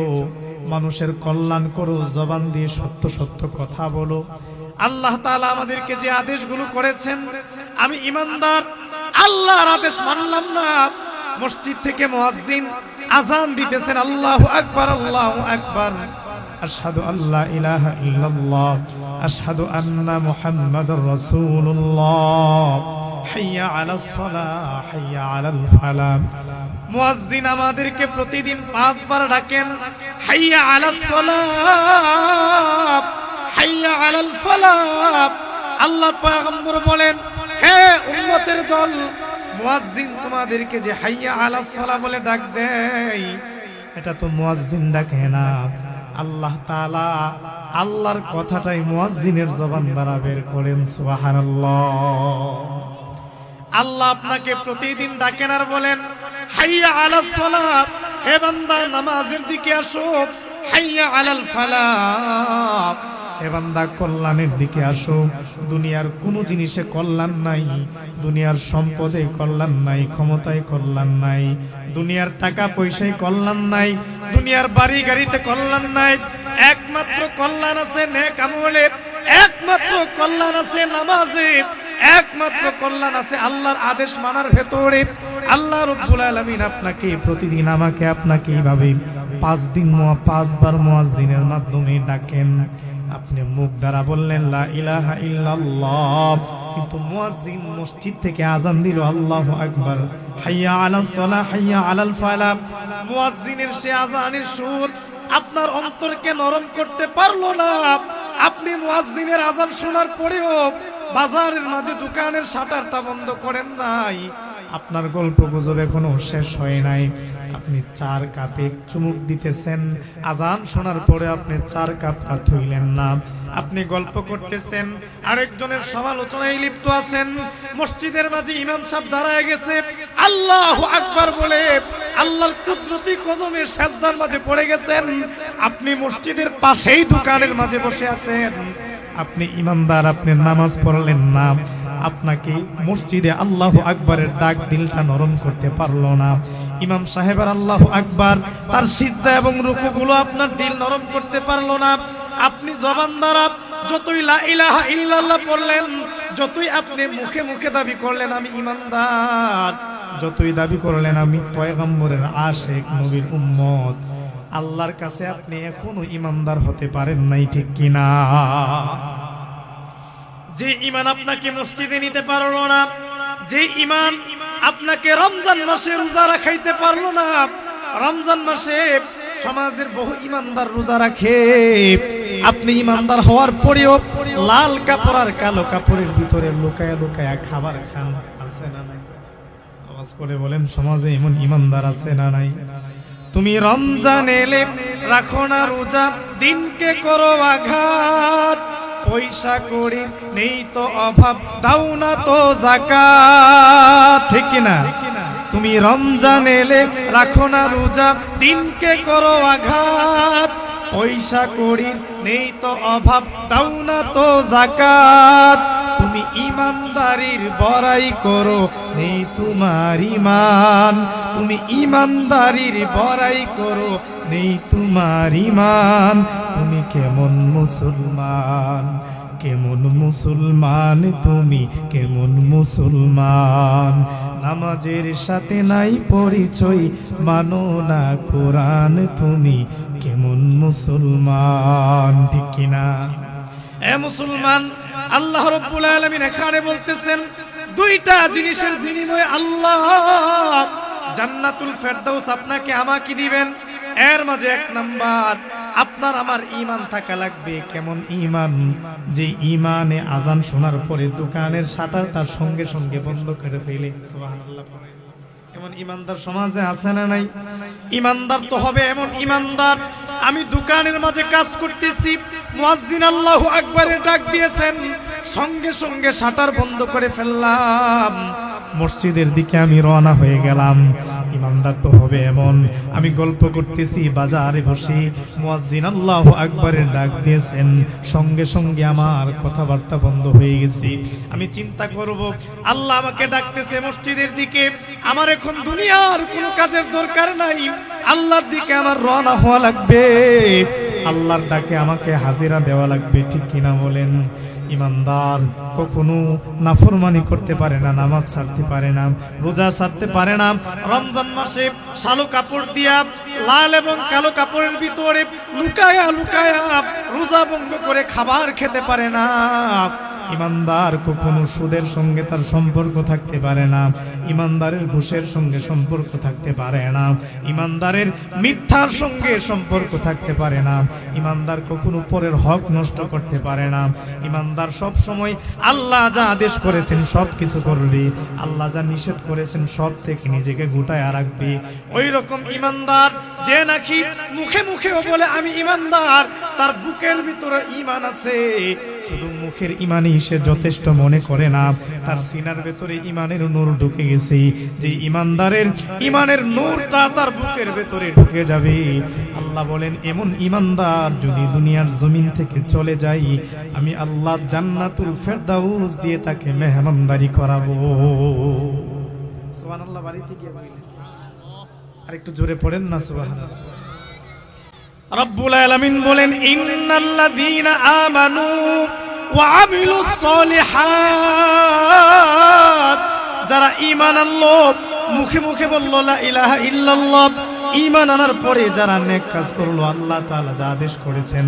মানুষের কল্যাণ করো, জবান দিয়ে সত্য সত্য কথা বলো। আল্লাহ তাআলা আমাদেরকে যে আদেশগুলো করেছেন, আমি ঈমানদার আল্লাহর আদেশ মানলাম না। মসজিদ থেকে মুয়াজ্জিন আযান দিতেছেন আল্লাহু আকবার, আল্লাহু আকবার, আশহাদু আল্লা ইলাহা ইল্লাল্লাহ, আশহাদু আন্না মুহাম্মাদুর রাসূলুল্লাহ, হাইয়া আলাস সালাহ, হাইয়া আলাল ফালাহ। মুয়াজ্জিন আমাদেরকে প্রতিদিন 5 বার ডাকেন হাইয়া আলাস সালাহ, হাইয়া আলাল ফালাহ। আল্লাহ পয়গম্বর বলেন হে উম্মতের দল, মুয়াজ্জিন তোমাদেরকে যে হাইয়া আলাস সালাহ বলে ডাক দেয়, এটা তো মুয়াজ্জিন ডাকে না, আল্লাহ তাআলা আল্লাহর কথাটাই মুয়াজ্জিনের জবান দ্বারা বের করেন। সুবহানাল্লাহ। আল্লাহ আপনাকে প্রতিদিন ডাকেন আর বলেন হাইয়া আলাস সালাহ, হে বান্দা নামাজের দিকে আসো, হাইয়া আলাল ফালাহ, হে বান্দা কল্যাণের দিকে আসো। দুনিয়ার কোনো জিনিসে কল্যাণ নাই, দুনিয়ার সম্পদে কল্যাণ নাই, ক্ষমতায় কল্যাণ নাই, দুনিয়ার টাকা পয়সায় কল্যাণ নাই, দুনিয়ার বাড়ি গাড়িতে কল্যাণ নাই, একমাত্র কল্যাণ আছে নেক আমলে, একমাত্র কল্যাণ আছে নামাজে, একমাত্র কল্যাণ আছে আল্লাহর আদেশ মানার ভেতরে। আল্লাহ রাব্বুল আলামিন আপনাকে প্রতিদিন আমাকে আপনাকে এইভাবে 5 বার মুয়াজ্জিনের মাধ্যমে ডাকেন। আপনি মুখ দ্বারা বললেন লা ইলাহা ইল্লাল্লাহ, কিন্তু মুয়াজ্জিন মসজিদ থেকে আযান দিল আল্লাহু আকবার, হাইয়া আলাস সালাহ, হাইয়া আলাল ফালাহ। মুয়াজ্জিনের সে আযানের সুর আপনার অন্তরকে নরম করতে পারলো না। আপনি মুয়াজ্জিনের আযান শোনার পরেও বাজারের মাঝে দোকানের শাটারটা বন্ধ করেন নাই, আপনার গল্প গুজব এখনো শেষ হয় নাই, আপনি 4 কাপে চুমুক দিতেছেন, আজান শোনার পরে আপনি 4 কাপটা থইলেন না, আপনি গল্প করতেছেন, আরেকজনের সমালোচনায় লিপ্ত আছেন, মসজিদের মাঝে ইমাম সাহেব দাঁড়ায় গেছে, আল্লাহু আকবার বলে আল্লাহর কুদরতি কদমে সেজদার মাঝে পড়ে গেছেন, আপনি মসজিদের পাশেই দোকানের মাঝে বসে আছেন, আপনি ইমানদার, আপনি নামাজ পড়লেন না, আপনাকে মসজিদে আল্লাহু আকবারের ডাক দিলটা নরম করতে পারলো না, ইমাম সাহেবের আল্লাহু আকবার তার সিজদা এবং রুকুগুলো আপনার দিল নরম করতে পারলো না। আপনি জবান দ্বারা যতই লা ইলাহা ইল্লাল্লাহ পড়লেন, যতই আপনি মুখে মুখে দাবি করলেন আমি ইমানদার, যতই দাবি করলেন আমি পয়গম্বরের আশিক, নবীর উম্মত, আল্লাহর কাছে আপনি এখনো ইমানদার হতে পারেন নাই, ঠিক কিনা? যে ঈমান আপনাকে মসজিদে নিতে পারলো না, যে ঈমান আপনাকে রমজান মাসে রোজা রাখাইতে পারলো না, রমজান মাসে সমাজের বহু ঈমানদার রোজা রাখে, আপনি ঈমানদার হওয়ার পরেও লাল কাপড় আর কালো কাপড়ের ভিতরে লুকায়া লুকায়া খাবার খান, আছে না নাই? আওয়াজ করে বলেন, সমাজে এমন ঈমানদার আছে না নাই? তুমি রমজান এলে রাখো না রোজা, দিনকে করো আঘাত, পয়সা করি নেই তো অভাব, দাও না তো যাকাত, ঠিক কিনা? তুমি রমজান এলে রাখো না রোজা, দিনকে করো আঘাত, পয়সা কড়ির নেই তো অভাব, দাও না তো যাকাত। তুমি ইমানদারির বড়াই করো, নেই তোমার ইমান। তুমি ইমানদারির বড়াই করো, নেই তোমার ইমান। তুমি কেমন মুসলমান, কেমন মুসলমান, তুমি কেমন মুসলমান। নামাজের সাথে নাই পরিচয়, মানো না কোরআন, তুমি কেমন মুসলমান। ঠিক কিনা? এ মুসলমান, আল্লাহ রাব্বুল আলামিন এখানে বলতেছেন দুইটা জিনিসের বিনিময়ে আল্লাহ জান্নাতুল ফেরদাউস আপনাকে আমাকে দিবেন। এর মাঝে এক নাম্বার, আপনার আমার ঈমান থাকা লাগবে। কেমন ঈমান? যে ঈমানে আজান শোনার পরে দোকানের শাটারটা সঙ্গে সঙ্গে বন্ধ করে ফেলে। সুবহানাল্লাহ। এমন ঈমানদার সমাজে আছে না নাই? ঈমানদার তো হবে এমন ঈমানদার, আমি দোকানের মাঝে কাজ করতেছি, মুয়াজ্জিন আল্লাহু আকবারে ডাক দিয়েছেন, সঙ্গে সঙ্গে শাটার বন্ধ করে ফেললাম, মসজিদের দিকে আমি রওনা হয়ে গেলাম। ঈমানদার তো হবে এমন, আমি গল্প করতেছি বাজারে বসে, মুয়াজ্জিন আল্লাহু আকবারের ডাক দিয়েছেন, সঙ্গে সঙ্গে আমার কথাবার্তা বন্ধ হয়ে গেছে। আমি চিন্তা করব, আল্লাহ আমাকে ডাকতেছে মসজিদের দিকে, আমার এখন দুনিয়ার কোনো কাজের দরকার নাই, আল্লাহর দিকে আমার রওনা হওয়া লাগবে, আল্লাহর ডাকে আমাকে হাজিরা দেওয়া লাগবে। ঠিক কিনা বলেন? ঈমানদার কখনো নাফরমানি করতে পারে না, নামাজ ছাড়তে পারে না, রোজা ছাড়তে পারে না, রমজান মাসে কালো কাপড় দিয়া লাল এবং কালো কাপড়ের ভিতরে লুকায়া লুকায়া রোজা ভঙ্গ করে খাবার খেতে পারে না। ঈমানদার কখনো সুদের সঙ্গে তার সম্পর্ক থাকতে পারে না, ঈমানদারের ঘুষের সঙ্গে সম্পর্ক থাকতে পারে না, ঈমানদারের মিথ্যার সঙ্গে সম্পর্ক থাকতে পারে না, ঈমানদার কখনো পরের হক নষ্ট করতে পারে না। ঈমানদার সব সময় আল্লাহ যা আদেশ করেছেন সব কিছু করবে, আল্লাহ যা নিষেধ করেছেন সব থেকে নিজেকে গুটায় রাখবে। ওই রকম ঈমানদার যে নাকি মুখে মুখেও বলে আমি ঈমানদার, তার বুকের ভিতরে ঈমান আছে, শুধু মুখের ঈমানই সে যথেষ্ট মনে করে না, তার সিনার ভেতরে ঈমানের নূর ঢুকে গেছে। যে ঈমানদারের ঈমানের নূরটা তার বুকের ভেতরে ঢুকে যাবে, আল্লাহ বলেন এমন ঈমানদার যদি দুনিয়ার জমিন থেকে চলে যায়, আমি আল্লাহ জান্নাতুল ফেরদাউস দিয়ে তাকে মেহমানদারি করাবো। সুবহানাল্লাহ। বাড়িতে গিয়ে বলেন, আরেকটু জোরে পড়েন না সুবহানাল্লাহ। রব্বুল আলামিন বলেন ইন্নাল্লাযীনা আমানু ওয়া আমিলুস সলিহাত, যারা ঈমান আনলো, মুখে মুখে বলল লা ইলাহা ইল্লাল্লাহ, ঈমান আনার পরে যারা নেক কাজ করলো, আল্লাহ তাআলা যা আদেশ করেছেন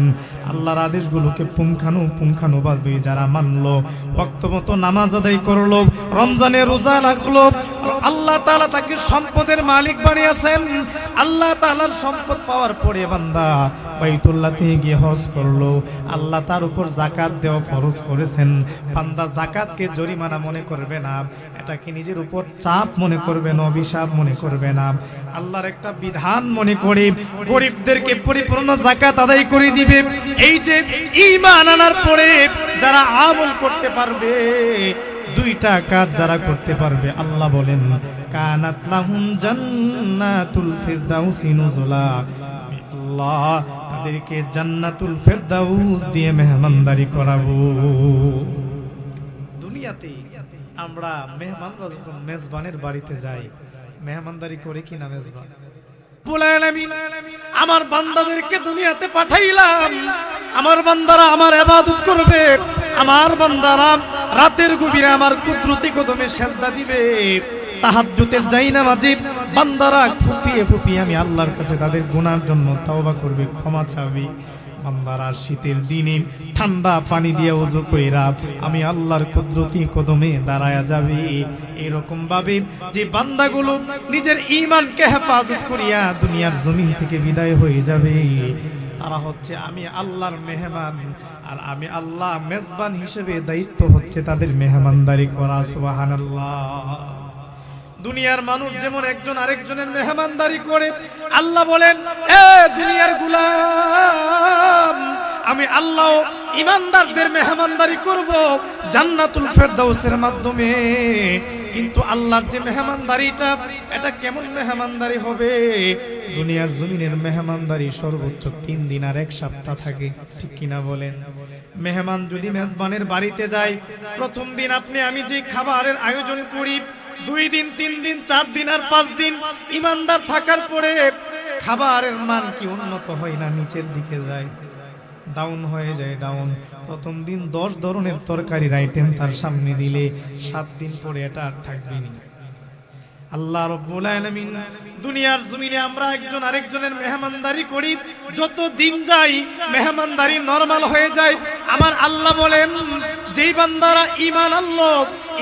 আল্লাহর আদেশগুলোকে পুঙ্খানুপুঙ্খানুভাবে যারা মানলো, ওয়াক্তমতো নামাজ আদায় করলো, রমজানে রোজা রাখলো, আল্লাহ তাআলা তাকে সম্পদের মালিক বানিয়েছেন। আল্লাহ তাআলার সম্পদ পাওয়ার পরে বান্দা বাইতুল্লাহতে গিয়ে হজ করলো, আল্লাহ তার উপর যাকাত দেওয়া ফরজ করেছেন। বান্দা যাকাতকে জরিমানা মনে করবে না, এটাকে নিজের উপর চাপ মনে করবে না, অভিশাপ মনে করবে না, আল্লাহর একটা বিধান মনে করে গরিবদেরকে পরিপূর্ণ যাকাত আদায় করে দিবে। এই যে ঈমান আনার পরে যারা আমল করতে পারবে, দুইটা কাজ যারা করতে পারবে, আল্লাহ বলেন কানাত লাহুম জান্নাতুল ফিরদাউসি নুজুলা, আল্লাহ তাদেরকে জান্নাতুল ফিরদাউস দিয়ে মেহমানদারি করাবো। দুনিয়াতে আমরা মেহমানরা যখন মেজবানের বাড়িতে যাই, মেহমানদারি করে কি না মেজবান? আমার বান্দাদেরকে দুনিয়াতে পাঠাইলাম, আমার বান্দারা আমার ইবাদত করবে, আমার বান্দারা রাতের গভীরে আমার কুদরতি কদমে সেজদা দিবে, তাহাজ্জুদের জায়নামাজে বান্দারা ফুপিয়ে ফুপিয়ে আমি আল্লাহর কাছে তাদের গুনার জন্য তওবা করবে, ক্ষমা চাইবে। বান্দারা শীতের দিনে ঠান্ডা পানি দিয়ে ওযু কইরা আমি আল্লাহর কুদরতি কদমে দাঁড়ায়া যাবে। এরকম ভাবে যে বান্দাগুলো নিজের ঈমানকে হেফাজত করিয়া দুনিয়ার জমিন থেকে বিদায় হয়ে যাবে, তারা হচ্ছে আমি আল্লাহর মেহমান, আর আমি আল্লাহ মেজবান হিসেবে দায়িত্ব হচ্ছে তাদের মেহমানদারি করা। সুবহানাল্লাহ। দুনিয়ার মানুষ যেমন একজন আরেকজনের মেহমানদারি করে, আল্লাহ বলেন এ দুনিয়ার গোলাম, আমি আল্লাহ ঈমানদারদের মেহমানদারি করব জান্নাতুল ফেরদাউসের মাধ্যমে। কিন্তু আল্লাহর যে মেহমানদারিটা, এটা কেমন মেহমানদারি হবে? দুনিয়ার জমিনের মেহমানদারি সর্বোচ্চ 3 দিন আর 1 সপ্তাহ থাকে, ঠিক কিনা বলেন? মেহমান যদি মেজবানের বাড়িতে যায়, প্রথম দিন আপনি আমি যে খাবারের আয়োজন করি, 2 দিন 3 দিন 4 দিন আর 5 দিন ইমানদার থাকার পরে খাবারের মান কি উন্নত হয় না নিচের দিকে যায়? ডাউন হয়ে যায়, ডাউন। প্রথম দিন 10 ধরনের তরকারির আইটেম তার সামনে দিলে 7 দিন পরে এটা আর থাকবে না। আল্লাহ রাব্বুল আলামিন দুনিয়ার জমিনে আমরা একজন আরেকজনের মেহমানদারি করি, যত দিন যায় মেহমানদারি নরমাল হয়ে যায়। আমার আল্লাহ বলেন, যেই বান্দারা ঈমান আনলো,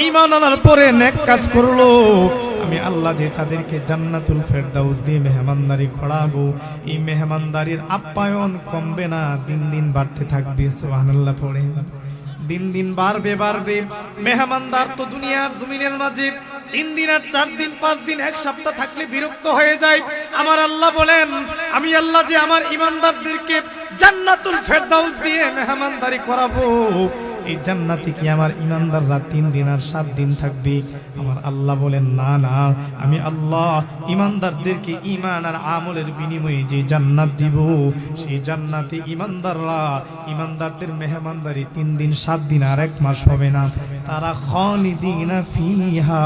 ঈমান আনার পরে নেক কাজ করলো, আমি আল্লাহ যে তাদেরকে জান্নাতুল ফেরদাউস দিয়ে মেহমানদারি করাবো। এই মেহমানদারির আপ্যায়ন কমবে না, দিন দিন বাড়তে থাকবে। সুবহানাল্লাহ পড়ে দিন দিন বাড়বে বাড়বে। মেহমানদার তো দুনিয়ার জমিনের মাঝে 3 দিন আর 4 দিন 5 দিন 1 সপ্তাহ থাকলে বিরক্ত হয়ে যায়। আমার আল্লাহ বলেন, আমি আল্লাহ যে আমার ঈমানদারদেরকে জান্নাতুল ফেরদাউস দিয়ে মেহমানদারি করাবো। এই জান্নাতে কি আমার ঈমানদাররা 3 দিন আর 7 দিন থাকবে? আমার আল্লাহ বলেন, না না, আমি আল্লাহ ঈমানদারদেরকে ঈমান আর আমলের বিনিময়ে যে জান্নাত দিব, সেই জান্নাতে ঈমানদারদের মেহমানদারি 3 দিন 7 দিন আর 1 মাস হবে না। তারা খালিদিনা ফিহা,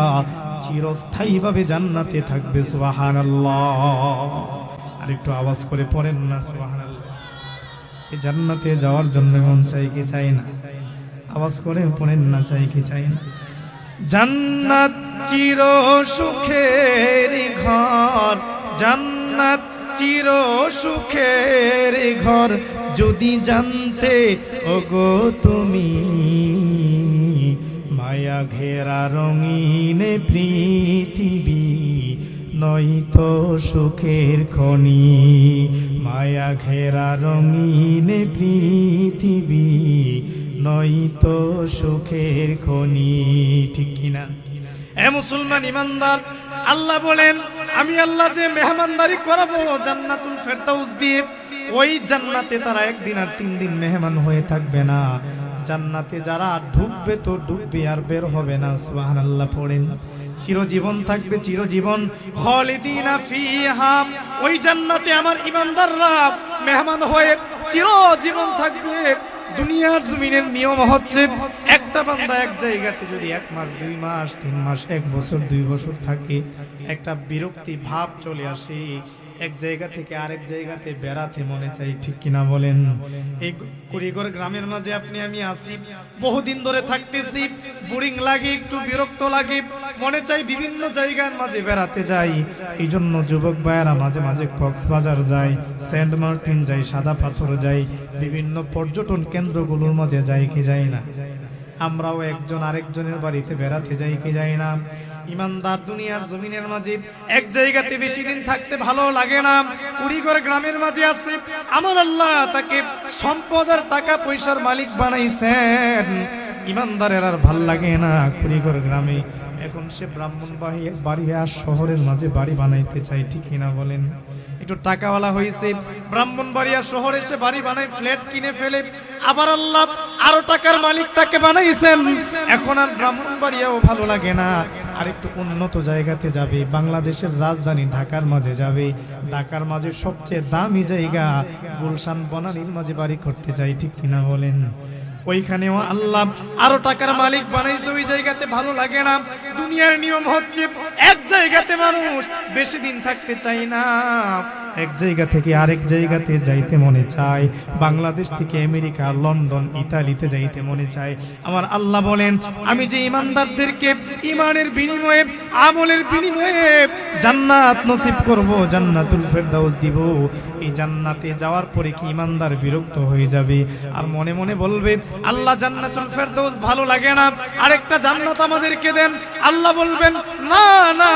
চিরস্থায়ীভাবে জান্নাতে থাকবে। সুবহানাল্লাহ। আর একটু আওয়াজ করে পড়েন না সুবহানাল্লাহ। এই জান্নাতে যাওয়ার জন্য মন চাই কি চাই না? আওয়াজ করে পড়েন না, চাই কি চাই না? জান্নাত চির সুখের ঘর, জান্নাত চির সুখের ঘর, যদি জানতে ওগো তুমি, মায়া ঘেরা রঙিন পৃথিবী নয়তো সুখের খনি, মায়া ঘেরা রঙিন পৃথিবী নয়তো সুখের খনি, ঠিক কিনা? এ মুসলমান ঈমানদার, আল্লাহ বলেন, আমি আল্লাহ যে মেহমানদারি করাবো জান্নাতুল ফেরদাউস দিয়ে, ওই জান্নাতে তারা 1 দিন আর 3 দিন মেহমান হয়ে থাকবে না। জান্নাতে যারা ঢুকবে তো ঢুকবে, আর বের হবে না। সুবহানাল্লাহ পড়েন। চিরজীবন থাকবে, চিরজীবন। খালিদিনা ফিহা, ওই জান্নাতে আমার ঈমানদাররা মেহমান হয়ে চিরজীবন থাকবে। দুনিয়ার জমিনের নিয়ম হচ্ছে, একটা বান্দা এক জায়গাতে যদি 1 মাস 2 মাস 3 মাস 1 বছর 2 বছর থাকে, একটা বিরক্তি ভাব চলে আসে। এক জায়গা থেকে আরেক জায়গাতে বেড়াতে মনে চাই, ঠিক কিনা বলেন? এই কুড়িগড় গ্রামের মাঝে আপনি আমি আসি, বহুদিন ধরে থাকতেছি, বোরিং লাগে, একটু বিরক্ত লাগে, মনে চাই বিভিন্ন জায়গার মাঝে বেড়াতে যাই। এই জন্য যুবক ভাইয়েরা মাঝে মাঝে কক্সবাজার যায়, সেন্ট মার্টিন যায়, সাদা পাথর যায়, বিভিন্ন পর্যটন কেন্দ্রগুলোর মাঝে যাই কি যাই না? আমরাও একজন আরেকজনের বাড়িতে বেড়াতে যাই কি যাই না? ঈমানদার দুনিয়ার জমিনের মাঝে এক জায়গাতে বেশি দিন থাকতে ভালো লাগে না। কুড়িগড় গ্রামের মাঝে আছে, আমার আল্লাহ তাকে সম্পদ আর টাকা পয়সার মালিক বানাইছেন। ঈমানদারের আর ভাল লাগে না কুড়িগড় গ্রামে। এখন সে ব্রাহ্মণবাড়িয়া শহরের মাঝে বাড়ি বানাইতে চাই, ঠিক কিনা বলেন? একটু টাকাওয়ালা হয়েছে, ব্রাহ্মণবাড়িয়া শহরে সে বাড়ি বানায়, ফ্ল্যাট কিনে ফেলে। আবার আল্লাহ আরো টাকার মালিক তাকে বানাইছেন। এখন আর ব্রাহ্মণবাড়িয়াও ভালো লাগে না, আর একটু উন্নত জায়গাতে যাবে। বাংলাদেশের রাজধানী ঢাকার মাঝে যাবে। ঢাকার মাঝে সবচেয়ে দামি জায়গা গুলশান বনানীর মাঝে বাড়ি করতে চাই, ঠিক কিনা বলেন? ওইখানেও আল্লাহ আরো টাকার মালিক বানাইছে, ওই জায়গাতে ভালো লাগে না। দুনিয়ার নিয়ম হচ্ছে, এক জায়গাতে মানুষ বেশি দিন থাকতে চায় না, এক জায়গা থেকে আরেক জায়গাতে যাইতে মনে চায়। বাংলাদেশ থেকে আমেরিকা, লন্ডন, ইতালিতে যাইতে মনে চায়। আমার আল্লাহ বলেন, আমি যে ঈমানদারদেরকে ঈমানের বিনিময়ে, আমলের বিনিময়ে জান্নাত নসিব করব, জান্নাতুল ফেরদাউস দিব। এই জান্নাতে যাওয়ার পরে কি ঈমানদার বিরক্ত হয়ে যাবে আর মনে মনে বলবে, আল্লাহ জান্নাতুল ফেরদাউস ভালো লাগে না, আরেকটা জান্নাত আমাদেরকে দেন? আল্লাহ বলবেন, না না,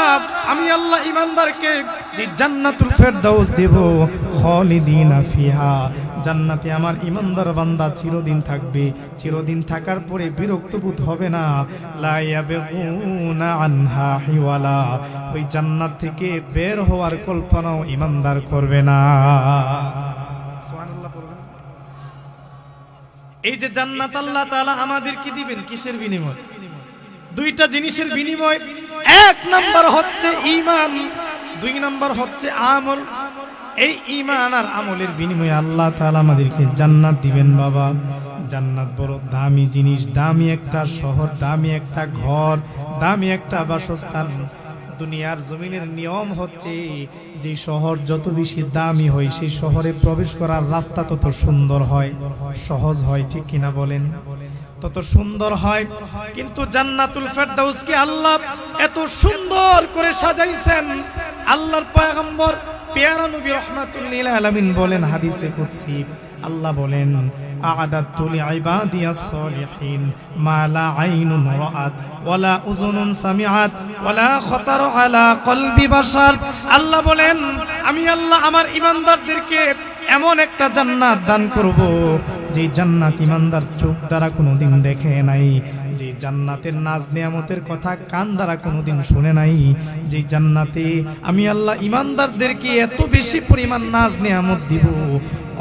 আমি আল্লাহ ঈমানদারকে যে জান্নাতুল ফেরদাউস দেব, খালিদিনা ফিহা, জান্নাতে আমার ঈমানদার বান্দা চিরদিন থাকবে। চিরদিন থাকার পরে বিরক্ত বোধ হবে না। লা ইয়াবগুনা আনহা হিওয়ালা, ওই জান্নাত থেকে বের হওয়ার কল্পনাও ঈমানদার করবে না। সুবহানাল্লাহ পড়বেন। এই যে জান্নাত আল্লাহ তাআলা আমাদেরকে দিবেন, কিসের বিনিময়? 2টা জিনিসের বিনিময়। এক নাম্বার হচ্ছে ঈমান, দুই নাম্বার হচ্ছে আমল। এই ঈমান আর আমলের বিনিময়ে আল্লাহ তাআলা আমাদেরকে জান্নাত দিবেন বাবা। জান্নাত বড় দামি জিনিস, দামি একটা শহর, দামি একটা ঘর, দামি একটা বাসস্থান। দুনিয়ার জমিনের নিয়ম হচ্ছে যে শহর যত বেশি দামি হয় সেই শহরে প্রবেশ করার রাস্তা তত সুন্দর হয়, সহজ হয়, ঠিক কিনা বলেন? তত সুন্দর হয়। কিন্তু জান্নাতুল ফেরদাউসকে আল্লাহ এত সুন্দর করে সাজাইছেন। আল্লাহর পয়গম্বর পেয়ারা নবী রাহমাতুল লিল আলামিন বলেন হাদিসে কুদসি, আল্লাহ বলেন আ'আদাতু লিইবাদিয়াস সালিহিন মা লা আইনুন রাআত ওয়ালা উযুনুন সামিআত ওয়ালা খাতারা আলা কলবি বাশার। আল্লাহ বলেন আমি আল্লাহ আমার ঈমানদারদেরকে এমন একটা জান্নাত দান করব যে জান্নাত ঈমানদার চোখ দ্বারা কোনোদিন দেখে নাই, যে জান্নাতের নাজ নিয়ামতের কথা কান দ্বারা কোনোদিন শুনে নাই, যে জান্নাতে আমি আল্লাহ ঈমানদারদেরকে এত বেশি পরিমাণ নাজ নিয়ামত দিব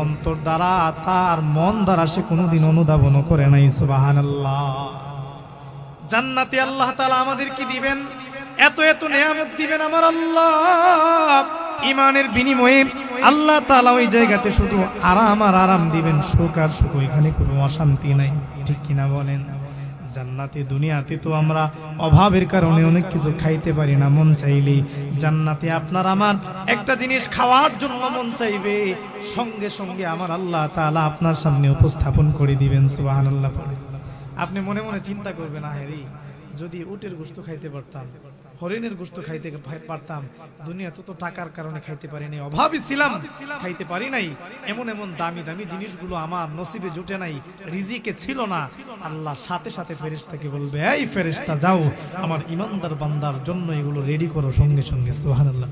অন্তর দ্বারা তার মন দ্বারা সে কোনোদিন অনুধাবন করে নাই। সুবহানাল্লাহ। জান্নাতে আল্লাহ তাআলা আমাদেরকে দিবেন, এত এত নিয়ামত দিবেন আমার আল্লাহ। ঈমানের বিনিময়ে আল্লাহ তাআলা ওই জায়গাতে শুধু আরাম আর আরাম দিবেন, সুখ আর সুখ, এখানে কোনো অশান্তি নাই, ঠিক কিনা বলেন? জান্নাতে দুনিয়াতে তো আমরা অভাবের কারণে অনেক কিছু খাইতে পারি না, মন চাইলেই। জান্নাতে আপনার আমার একটা জিনিস খাওয়ার জন্য মন চাইবে, সঙ্গে সঙ্গে আমার আল্লাহ তাআলা আপনার সামনে উপস্থাপন করে দিবেন। সুবহানাল্লাহ। আপনি মনে মনে চিন্তা করবেন, আহেরি যদি উটের গোশত খাইতে পারতাম, হরিণের গোশত খাইতে পারতাম, দুনিয়াতে তো টাকার কারণে খাইতে পারি নাই, অভাবী ছিলাম, খাইতে পারি নাই, এমন এমন দামি দামি জিনিসগুলো আমার নসিবে জুটে নাই, রিজিকে ছিল না। আল্লাহ সাথে সাথে ফেরেশতাকে বলবে, এই ফেরেশতা যাও আমার ঈমানদার বান্দার জন্য এগুলো রেডি করো সঙ্গে সঙ্গে। সুবহানাল্লাহ।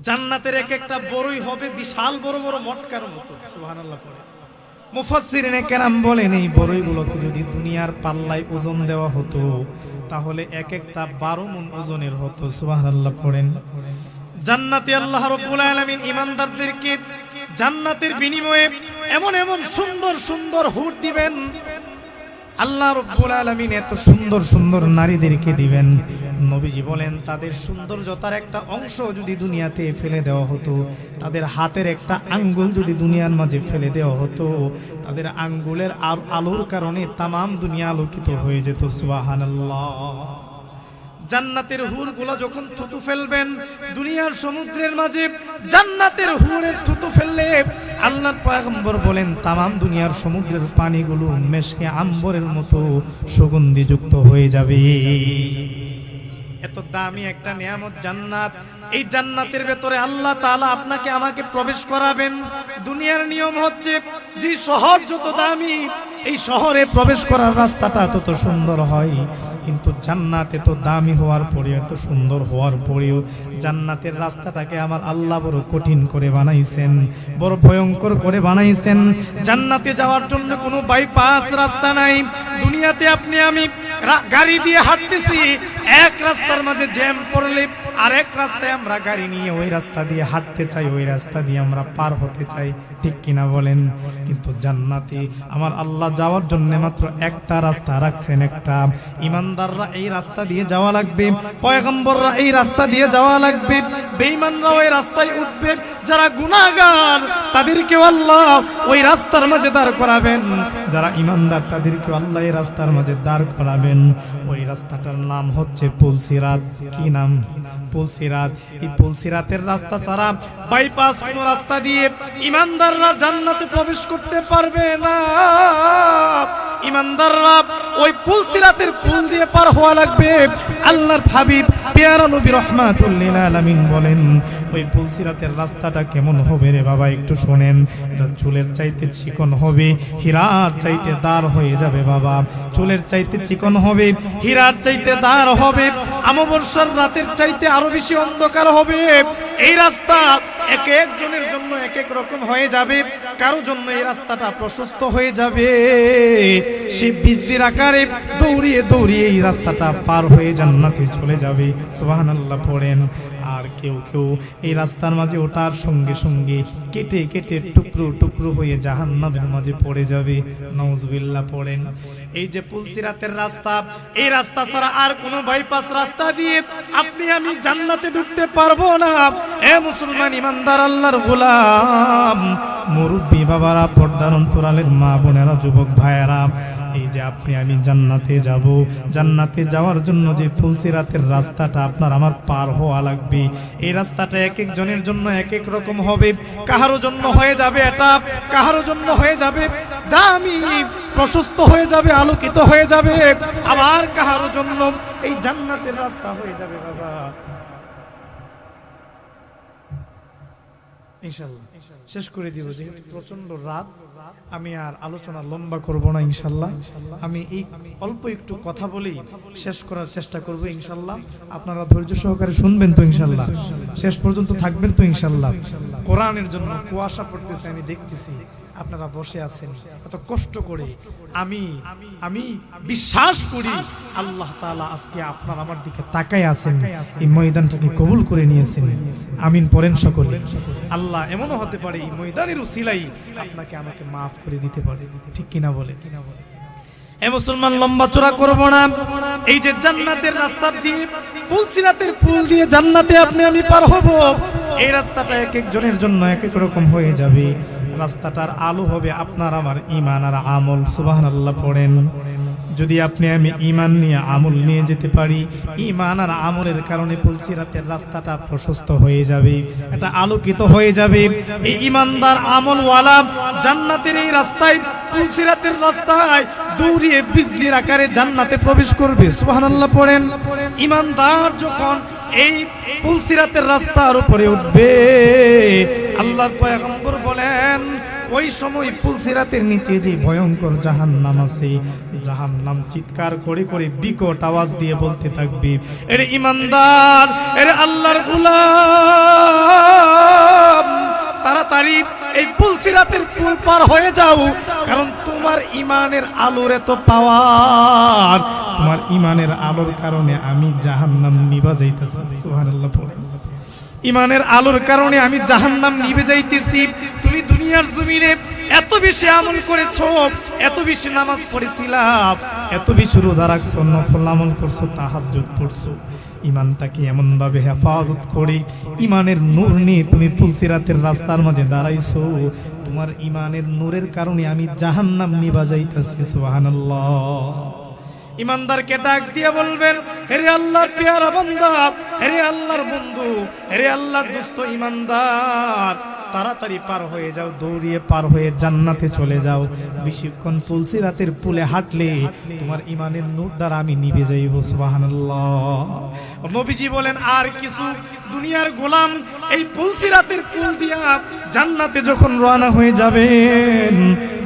জান্নাতের এক একটা বড়ই হবে বিশাল বড় বড় মটকার মতো। সুবহানাল্লাহ। মুফাসসিরিনে কেরাম বলেন এই বড়ইগুলোকে যদি দুনিয়ার পাল্লায় ওজন দেওয়া হতো তাহলে এক একটা 12 মণ ওজনের হতো। সুবহানাল্লাহ পড়েন। জান্নাতে আল্লাহ রাব্বুল আলামিন ঈমানদারদেরকে জান্নাতের বিনিময়ে এমন এমন সুন্দর সুন্দর হুর দিবেন। আল্লাহ রাব্বুল আলামিন এত সুন্দর সুন্দর নারীদেরকে দিবেন। নবীজি বলেন তাদের সৌন্দর্যতার একটা অংশ যদি দুনিয়াতে ফেলে দেওয়া হতো, তাদের হাতের একটা আঙ্গুল যদি দুনিয়ার মাঝে ফেলে দেওয়া হতো, তাদের আঙ্গুলের আলোর কারণে তামাম দুনিয়া আলোকিত হয়ে যেত। সুবহানাল্লাহ। জান্নাতের হুরগুলো যখন থুতু ফেলবেন দুনিয়ার সমুদ্রের মাঝে, জান্নাতের হুরের থুতু ফেললে আল্লাহর পয়গম্বর বলেন তামাম দুনিয়ার সমুদ্রের পানিগুলো মেশকে আম্বরের মতো সুগন্ধিযুক্ত হয়ে যাবে। এত দামি একটা নিয়ামত জান্নাত। এই জান্নাতের ভেতরে আল্লাহ তাআলা আপনাকে আমাকে প্রবেশ করাবেন। দুনিয়ার নিয়ম হচ্ছে যে শহর যত দামি এই শহরে প্রবেশ করার রাস্তাটা তত সুন্দর হয়, কিন্তু জান্নাতে তো দামি হওয়ার পরেও এত সুন্দর হওয়ার পরেও জান্নাতের রাস্তাটাকে আমার আল্লাহ বড় কঠিন করে বানাইছেন, বড় ভয়ঙ্কর করে বানাইছেন। জান্নাতে যাওয়ার জন্য কোনো বাইপাস রাস্তা নাই। দুনিয়াতে আপনি আমি গাড়ি দিয়ে হাঁটতেছি, এক রাস্তার মাঝে জ্যাম পড়লে আরেক রাস্তায় আমরা গাড়ি নিয়ে ওই রাস্তা দিয়ে হাঁটতে চাই, ওই রাস্তা দিয়ে আমরা পার হতে চাই, ঠিক কিনা বলেন? কিন্তু জান্নাতে আমার আল্লাহ যাওয়ার জন্য মাত্র একটা রাস্তা রাখছেন, একটা। ঈমানদাররা এই রাস্তা দিয়ে যাওয়া লাগবে, পয়গম্বররা এই রাস্তা দিয়ে যাওয়া লাগবে, বেঈমানরা ওই রাস্তায় উঠবে, যারা গুনাহগার তাদেরকে আল্লাহ ওই রাস্তার মাঝে দাঁড় করাবেন, যারা ঈমানদার তাদেরকে আল্লাহ এই রাস্তার মাঝে দাঁড় করাবেন। ওই রাস্তাটার নাম হচ্ছে পুলসিরাত। কি নাম? পুলসিরাত। এই পুলসিরাতের রাস্তা ছাড়া বাইপাস কোন রাস্তা দিয়ে ঈমানদাররা জান্নাতে প্রবেশ করতে পারবে না। ঈমানদাররা ওই পুলসিরাতের পুল দিয়ে পার হওয়া লাগবে। আল্লাহর হাবিব পেয়ারা নবী রাহমাতুল লিল আলামিন বলেন ওই পুলসিরাতের রাস্তাটা কেমন হবে রে বাবা, একটু শুনেন। এটা চুলের চাইতে চিকন হবে, হীরার চাইতে দার হয়ে যাবে বাবা। চুলের চাইতে চিকন হবে, হীরার চাইতে দার হবে, অমাবস্যার রাতের চাইতে আরো বেশি অন্ধকার হবে। এই রাস্তা এক একজনের জন্য এক এক রকম হয়ে যাবে। কারো জন্য এই রাস্তাটা প্রশস্ত হয়ে যাবে, সে বিজলির আকারে দৌড়িয়ে দৌড়িয়ে এই রাস্তাটা পার হয়ে জান্নাতে চলে যাবে। সুবহানাল্লাহ পড়েন। আর আর কেউ কেউ এই রাস্তার মাঝে ওঠার সঙ্গে সঙ্গে কেটে কেটে টুকরো টুকরো হয়ে জাহান্নামের মাঝে পড়ে যাবে। নাউজুবিল্লাহ পড়েন। এই যে পুলসিরাতের রাস্তা, এই রাস্তা ছাড়া আর কোনো বাইপাস রাস্তা দিয়ে আপনি আমি জান্নাতে ঢুকতে পারবো না। এ মুসলমান ইমানদার আল্লাহর গোলাম, মুরব্বী বাবারা, পর্দার অন্তরালের মা বোনেরা, যুবক ভাইয়েরা, এই যে আপনি আমি জান্নাতে যাব, জান্নাতে যাওয়ার জন্য যে পুলসিরাতের রাস্তাটা আপনার আমার পার হওয়া লাগবে, এই রাস্তাটা এক এক জনের জন্য এক এক রকম হবে। কাহারো জন্য হয়ে যাবে এটা, কাহারো জন্য হয়ে যাবে দামি, প্রশস্ত হয়ে যাবে, আলোকিত হয়ে যাবে, আবার কাহারো জন্য এই জান্নাতের রাস্তা হয়ে যাবে। বাবা ইনশাআল্লাহ শেষ করে দিব, যেহেতু প্রচন্ড রাত, আমি আর আলোচনা লম্বা করব না ইনশাআল্লাহ। আমি এই অল্প একটু কথা বলেই শেষ করার চেষ্টা করব ইনশাআল্লাহ। আপনারা ধৈর্য সহকারে শুনবেন তো ইনশাআল্লাহ, শেষ পর্যন্ত থাকবেন তো ইনশাআল্লাহ। কোরআনের জন্য কুয়াশা পড়তেছে, আমি দেখতেছি আপনারা বসে আছেন এত কষ্ট করে। আমি বিশ্বাস করি আল্লাহ তাআলা আজকে আপনার আমার দিকে তাকায় আছেন, এই ময়দানটাকে কবুল করে নিয়েছেন। আমিন পড়েন সকলে। আল্লাহ এমনও হতে পারে এই ময়দানের উসিলাই আপনাকে আমাকে মাফ করে দিতে পারে, ঠিক কিনা বলে? এ মুসলমান, লম্বা চড়া করব না। এই যে জান্নাতের রাস্তা দিয়ে, পুলসিরাতের পুল দিয়ে জান্নাতে আপনি আমি পার হব, এই রাস্তাটা এক একজনের জন্য এক এক রকম হয়ে যাবে। রাস্তাটার আলো হবে আপনার আমার ঈমান আর আমল। সুবহানাল্লাহ পড়েন। যদি আপনি আমি ঈমান নিয়ে আমল নিয়ে যেতে পারি, ঈমান আর আমলের কারণে পুলসিরাতের রাস্তাটা প্রশস্ত হয়ে যাবে, এটা আলোকিত হয়ে যাবে। এই ঈমানদার আমলওয়ালা জান্নাতের এই রাস্তায়, পুলসিরাতের রাস্তায় দৌড়িয়ে বিজলির আকারে জান্নাতে প্রবেশ করবে। সুবহানাল্লাহ পড়েন। ঈমানদার যখন এই পুলসিরাতের রাস্তার উপরে উঠবে, আল্লাহর পয়গম্বর বলেন ওই সময় পুলসিরাতের নিচে যে ভয়ঙ্কর জাহান্নাম আছে, জাহান্নাম চিৎকার করে করে বিকট আওয়াজ দিয়ে বলতে থাকবে, এরে ঈমানদার, এরে আল্লাহর গোলাম, তাড়াতাড়ি এই পুলসিরাতের পুল পার হয়ে যাও, কারণ তোমার ঈমানের আলোর এত পাওয়ার, তোমার ঈমানের আলোর কারণে আমি জাহান্নাম নিভা যাইতেছি। সুবহানাল্লাহ পড়েন। ঈমানের আলোর কারণে আমি জাহান্নাম নিভে যাইতেছি। তুমি দুনিয়ার জমিনে এত বেশি আমল করেছো, এত বেশি নামাজ পড়েছিলা, এত বেশি রোজা রাখছো, নফল আমল করছো, তাহাজ্জুদ পড়ছো, ঈমানটাকে এমন ভাবে হেফাজত করে ঈমানের নূর নিয়ে তুমি পুলসিরাতের রাস্তার মাঝে দাঁড়াইছো, তোমার ঈমানের নূরের কারণে আমি জাহান্নাম নিভা যাইতেছি। সুবহানাল্লাহ। ঈমানদারকে ডাক দিয়ে বলবেন, হে আল্লাহর পেয়ারা বান্দা, হে আল্লাহর বন্ধু, হে আল্লাহর দোস্ত ঈমানদার, তাড়াতাড়ি পার হয়ে যাও, দৌড়িয়ে পার হয়ে জান্নাতে চলে যাও। বেশিক্ষণ পুলসিরাতের পুলে হাঁটলে তোমার ঈমানের নূর দ্বারা আমি নিভে যাইব। সুবহানাল্লাহ। নবীজি বলেন, আর কিছু দুনিয়ার গোলাম এই পুলসিরাতের পুল দিয়া জান্নাতে যখন রওনা হয়ে যাবেন,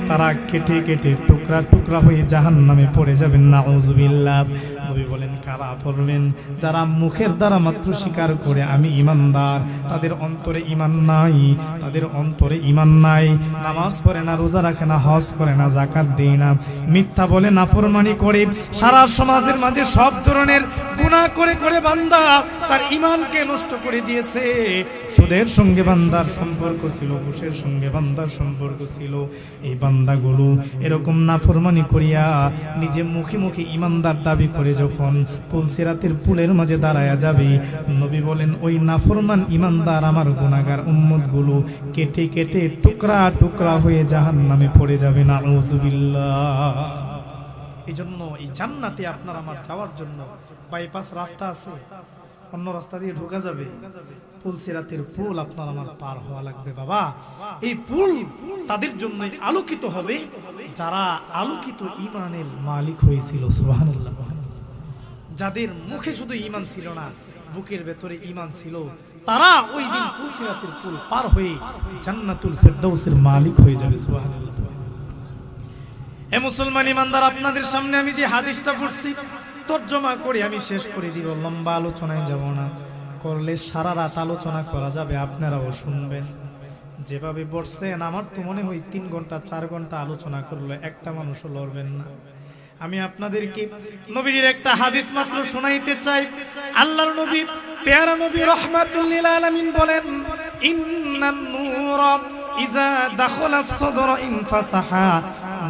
তারা কেটে কেটে টুকরা টুকরা হয়ে জাহান্নামে পড়ে যাবেন। নাউজুবিল্লাহ। নবী বলেন, কারা পড়বেন? যারা মুখের দ্বারা মাত্র স্বীকার করে আমি ঈমানদার, তাদের অন্তরে ঈমান নাই, তাদের অন্তরে ঈমান নাই, নামাজ পড়ে না, রোজা রাখে না, হজ করে না, যাকাত দেয় না, মিথ্যা বলে, নাফরমানি করে, সারা সমাজের মাঝে সব ধরনের গুনাহ করে করে বান্দা তার ঈমানকে নষ্ট করে দিয়েছে। সুদের সঙ্গে বান্দার সম্পর্ক ছিল, ঘুষের সঙ্গে বান্দার সম্পর্ক ছিল। এই বান্দাগুলো এরকম নাফরমানি করিয়া নিজে মুখে মুখে ঈমানদার দাবি করে যখন পুলসিরাতের পুলের মাঝে দাঁড়ায়া যাবে, নবী বলেন ওই নাফরমান ঈমানদার আমার গুনাহগার উম্মতগুলো কেটে কেটে টুকরা টুকরা হয়ে জাহান্নামে পড়ে যাবে। নাউজুবিল্লাহ। এই জন্য এই জান্নাতে আপনার আমার যাওয়ার জন্য বাইপাস রাস্তা আছে, অন্য রাস্তা দিয়ে ঢোকা যাবে। পুলসিরাতের পুল আপনার আমার পার হওয়া লাগবে। বাবা, এই পুল তাদের জন্য আলোকিত হবে যারা আলোকিত ঈমানের মালিক হয়েছিল। সুবহানাল্লাহ। যাদের মুখে শুধু ঈমান ছিল না, বুকের ভেতরে ঈমান ছিল, তারা ওই দিন পুলসিরাতের পুল পার হয়ে জান্নাতুল ফেরদাউসের মালিক হয়ে যাবে। সুবহানাল্লাহ। এ মুসলমান ঈমানদার, আপনাদের সামনে আমি যে হাদিসটা পড়ছি তরজমা করে আমি শেষ করে দিব, লম্বা আলোচনায় যাব না, করলে সারা রাত আলোচনা করা যাবে, আপনারাও শুনবেন। যেভাবে বসছেন আমার তো মনে হয় 3 ঘন্টা 4 ঘন্টা আলোচনা করলে একটা মানুষও লড়বেন না। আমি আপনাদেরকে নবীর একটা হাদিস মাত্র শোনাইতে চাই। আল্লাহর নবী পেয়ারা নবী রাহমাতুল লিল আলামিন বলেন, ইন্নান নূরা ইযা দাখালা আস-সাদর ইনফাসাহা।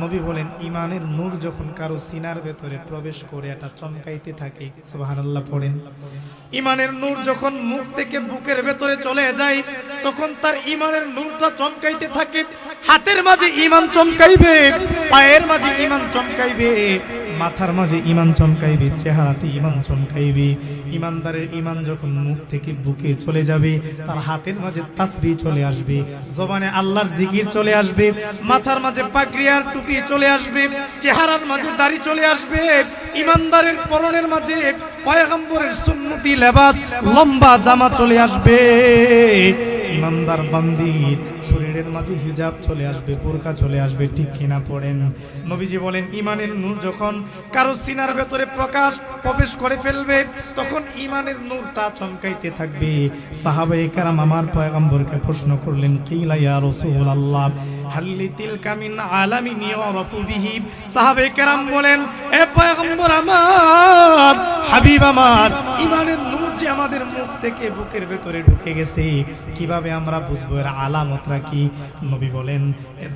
নবী বলেন, ঈমানের নূর যখন কারো সিনার ভেতরে প্রবেশ করে এটা চমকাইতে থাকে। সুবহানাল্লাহ পড়েন। ঈমানের নূর যখন মুখ থেকে বুকের ভেতরে চলে যায় তখন তার ঈমানের নূরটা চমকাইতে থাকে। হাতের মাঝে ঈমান চমকাইবে, পায়ের মাঝে ঈমান চমকাইবে, মাথার মাঝে ঈমান চমকাইবে, চেহারাতে ঈমান চমকাইবে। ঈমানদারের ঈমান যখন মুখ থেকে বুকে চলে যাবে, তার হাতের মাঝে তাসবিহ চলে আসবে, জবানে আল্লাহর জিকির চলে আসবে, মাথার মাঝে পাগড়ি আর টুপি চলে আসবে, চেহারার মাঝে দাড়ি চলে আসবে। ঈমানদারের পরনের মাঝে পয়গম্বরের সুন্নতি লেবাস লম্বা জামা চলে আসবে। ঈমানদার বান্দির শরীরের মাঝে হিজাব চলে আসবে, বোরকা চলে আসবে। ঠিক কিনা পড়েন। নবীজি বলেন, ঈমানের নূর যখন কারো সিনার ভেতরে প্রবেশ করে ফেলবে তখন ঈমানের নূরটা চমকাইতে থাকবে। সাহাবায়ে কেরাম আমার পয়গম্বরকে প্রশ্ন করলেন, কিলা ইয়া রাসূলুল্লাহ হাল্লি তিলকা মিন আলামিন ইউরাফু বিহি। সাহাবায়ে কেরাম বলেন, এ পয়গম্বর আমার, হাবিব আমার, ঈমানের নূর যে আমাদের মুখ থেকে বুকের ভেতরে ঢুকে গেছে, কিভাবে আমরা বুঝবো এর আলামতটা কি? নবী বলেন,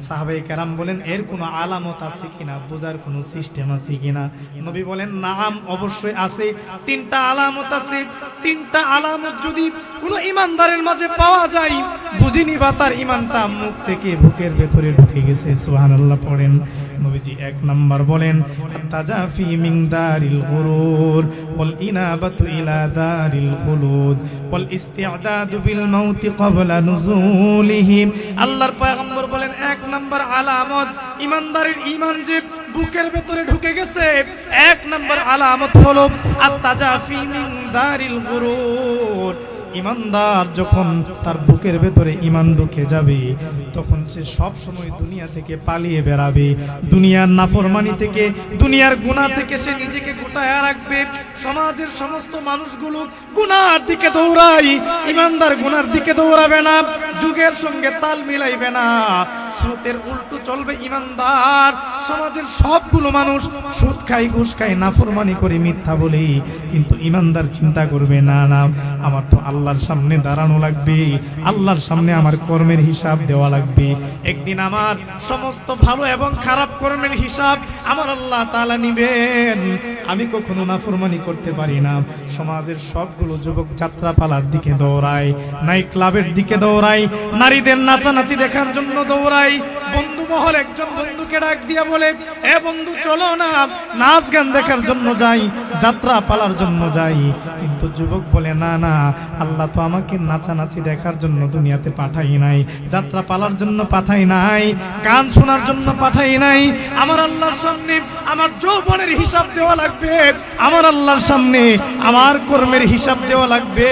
সাহাবায়ে কেরাম বলেন, এর কোনো আলামত আছে কিনা, বোঝার কোনো সিস্টেম আছে কিনা? নবী বলেন, নাম, অবশ্যই আছে। তিনটা আলামত আছে। তিনটা আলামত যদি কোনো ঈমানদারের মাঝে পাওয়া যায়, বুঝে নিবা তার ঈমানটা মুখ থেকে বুকের ভেতরে ঢুকে গেছে। সুবহানাল্লাহ পড়েন। নবীজি এক নাম্বার বলেন, তাজাফি মিন দারিল গুরুর ওয়াল ইনাবাতু ইলা দারিল খুলুদ ওয়াল ইস্তিআদাদু বিল মাউত ক্বাবলা নুজুলিহি। আল্লাহর পয়গম্বর বলেন, এক নাম্বার আলামত ঈমানদারের ঈমান যে বুকের ভেতরে ঢুকে গেছে, এক নাম্বার আলামত হলো আত-তাজাফি মিন দারিল গুরুর। ঈমানদার যখন তার বুকের ভেতরে ঈমান ঢুকে যাবে তখন সে সব সময় দুনিয়া থেকে পালিয়ে বেড়াবে, দুনিয়ার নাফরমানি থেকে, দুনিয়ার গুনাহ থেকে সে নিজেকে গোটায় রাখবে। সমাজের সমস্ত মানুষগুলো গুনার দিকে দৌড়ায়, ঈমানদার গুনার দিকে দৌড়াবে না, যুগের সঙ্গে তাল মিলাইবে না, স্রোতের উল্টো চলবে ঈমানদার। সমাজের সবগুলো মানুষ সুদ খায়, ঘুষ খায়, নাফরমানি করে, মিথ্যা বলে, কিন্তু ঈমানদার চিন্তা করবে, না না, আমার তো আল্লাহর সামনে দাঁড়ানো লাগবে, আল্লাহর সামনে আমার কর্মের হিসাব দেওয়া লাগবে। একদিন আমার সমস্ত ভালো এবং খারাপ কর্মের হিসাব আমার আল্লাহ তাআলা নিবেন। আমি কখনো নাফরমানি করতে পারি না। সমাজের সবগুলো যুবক যাত্রাপালার দিকে দৌড়ায়, নাইট ক্লাবের দিকে দৌড়ায়, নারীদের নাচানাচি দেখার জন্য দৌড়ায়। বন্ধু মহল একজন বন্ধুকে ডাক দিয়া বলে, এ বন্ধু চলো না, নাচ গান দেখার জন্য যাই, যাত্রা পালার জন্য যাই। কিন্তু যুবক বলে, না না, আল্লাহ তো আমাকে নাচানাচি দেখার জন্য দুনিয়াতে পাঠাই নাই, যাত্রা পালার জন্য পাঠাই নাই, গান শোনার জন্য পাঠাই নাই। আমার আল্লাহর সামনে আমার যৌবনের হিসাব দেওয়া লাগবে, আমার আল্লাহর সামনে আমার কর্মের হিসাব দেওয়া লাগবে।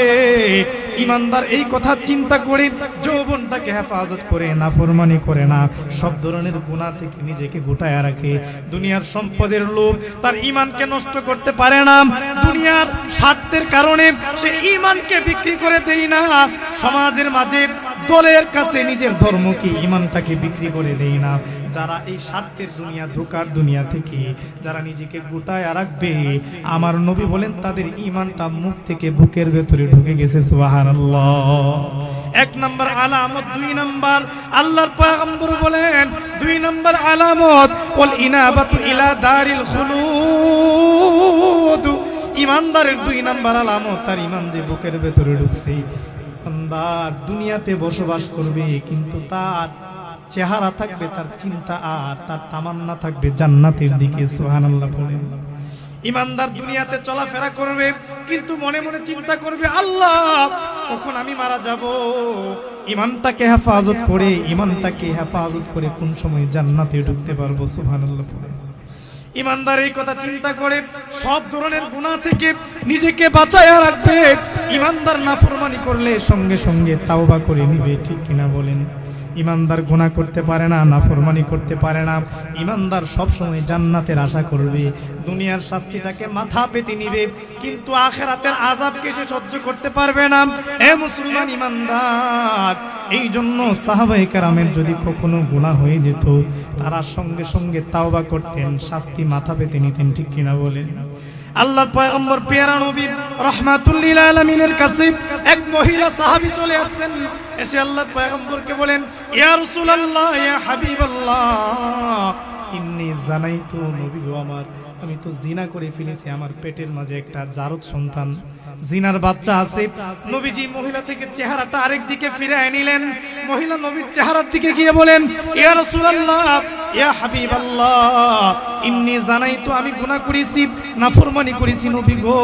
ঈমানদার এই কথা চিন্তা করে যৌবনটাকে হেফাজত করে, নাফরমানি করে না, সব ধরনের গুনাহ থেকে নিজেকে গোটায় রাখে। দুনিয়ার সম্পদের লোভ তার ঈমানকে নষ্ট করতে পারে না। দুনিয়ার স্বার্থের কারণে সে ঈমানকে বিক্রি করে দেয় না। সমাজের মাঝে দলের কাছে নিজের ধর্মকে, ঈমানটাকে বিক্রি করে দেয় না। যারা এই স্বার্থের দুনিয়া, ধোঁকার দুনিয়া থেকে যারা নিজেকে গোটায় রাখবে, আমার নবী বলেন তাদের ঈমানটা মুখ থেকে বুকের ভেতরে ঢুকে গেছে। সুবহানাল্লাহ। এক নাম্বার আলামত। দুই নাম্বার আল্লাহর পয়গম্বর বলেন, দুই নাম্বার আলামত ওয়াল ইনাবাতু ইলা দারিল খুলুদ। ঈমানদারের দুই নাম্বার আলামত তার ঈমান যে বুকের ভেতরে ঢুকছে। ঈমানদার দুনিয়াতে বসবাস করবে কিন্তু তার চেহারা থাকবে, তার চিন্তা আর তার তামান্না থাকবে জান্নাতের দিকে। সুবহানাল্লাহ বলেন। ঈমানদার দুনিয়াতে চলাফেরা করবে কিন্তু মনে মনে চিন্তা করবে, আল্লাহ কখন আমি মারা যাব। ঈমানটাকে হেফাজত করে, ঈমানটাকে হেফাজত করে কোন সময় জান্নাতে ঢুকতে পারবো। সুবহানাল্লাহ বলেন। ঈমানদার এই কথা চিন্তা করে সব ধরনের গুনাহ থেকে নিজেকে বাঁচায় রাখবে। ঈমানদার নাফরমানি করলে সঙ্গে সঙ্গে তাওবা করে নিবে। ঠিক কিনা বলেন? ঈমানদার গুনাহ করতে পারে না, নাফরমানি করতে পারে না। ঈমানদার সব সময় জান্নাতের আশা করবে, দুনিয়ার শাস্তিটাকে মাথা পেতে নিবে, কিন্তু আখিরাতের আযাবকে সে সহ্য করতে পারবে না। এ মুসলমান ঈমানদার, এই জন্য সাহাবায়ে কেরামের যদি কখনো গুনাহ হয়ে যেত তারা সঙ্গে সঙ্গে তাওবা করতেন, শাস্তি মাথা পেতে নিতেন। ঠিক কিনা বলেন? আল্লাহর পয়গম্বর পেয়ারা নবী রাহমাতুল লিল আলামিনের কাছে এক মহিলা সাহাবী চলে আসছেন। এসে আল্লাহর পয়গম্বরকে বলেন, ইয়া রাসূলুল্লাহ, ইয়া হাবিবাল্লাহ, ইন্নী জানাইতু, নবী গো আমার, আমি তো জিনা করে ফেলেছি, আমার পেটের মাঝে একটা জারদ সন্তান, জিনার বাচ্চা আছে। নবীজি মহিলা থেকে চেহারাটা আরেক দিকে ফিরিয়ে নিলেন। মহিলা নবীর চেহারার দিকে গিয়ে বলেন, ইয়া রাসূলুল্লাহ, ইয়া হাবিবাল্লাহ, ইন্নী জানাইতু, আমি গুনাহ করেছি, নাফরমানি করেছি, নবী গো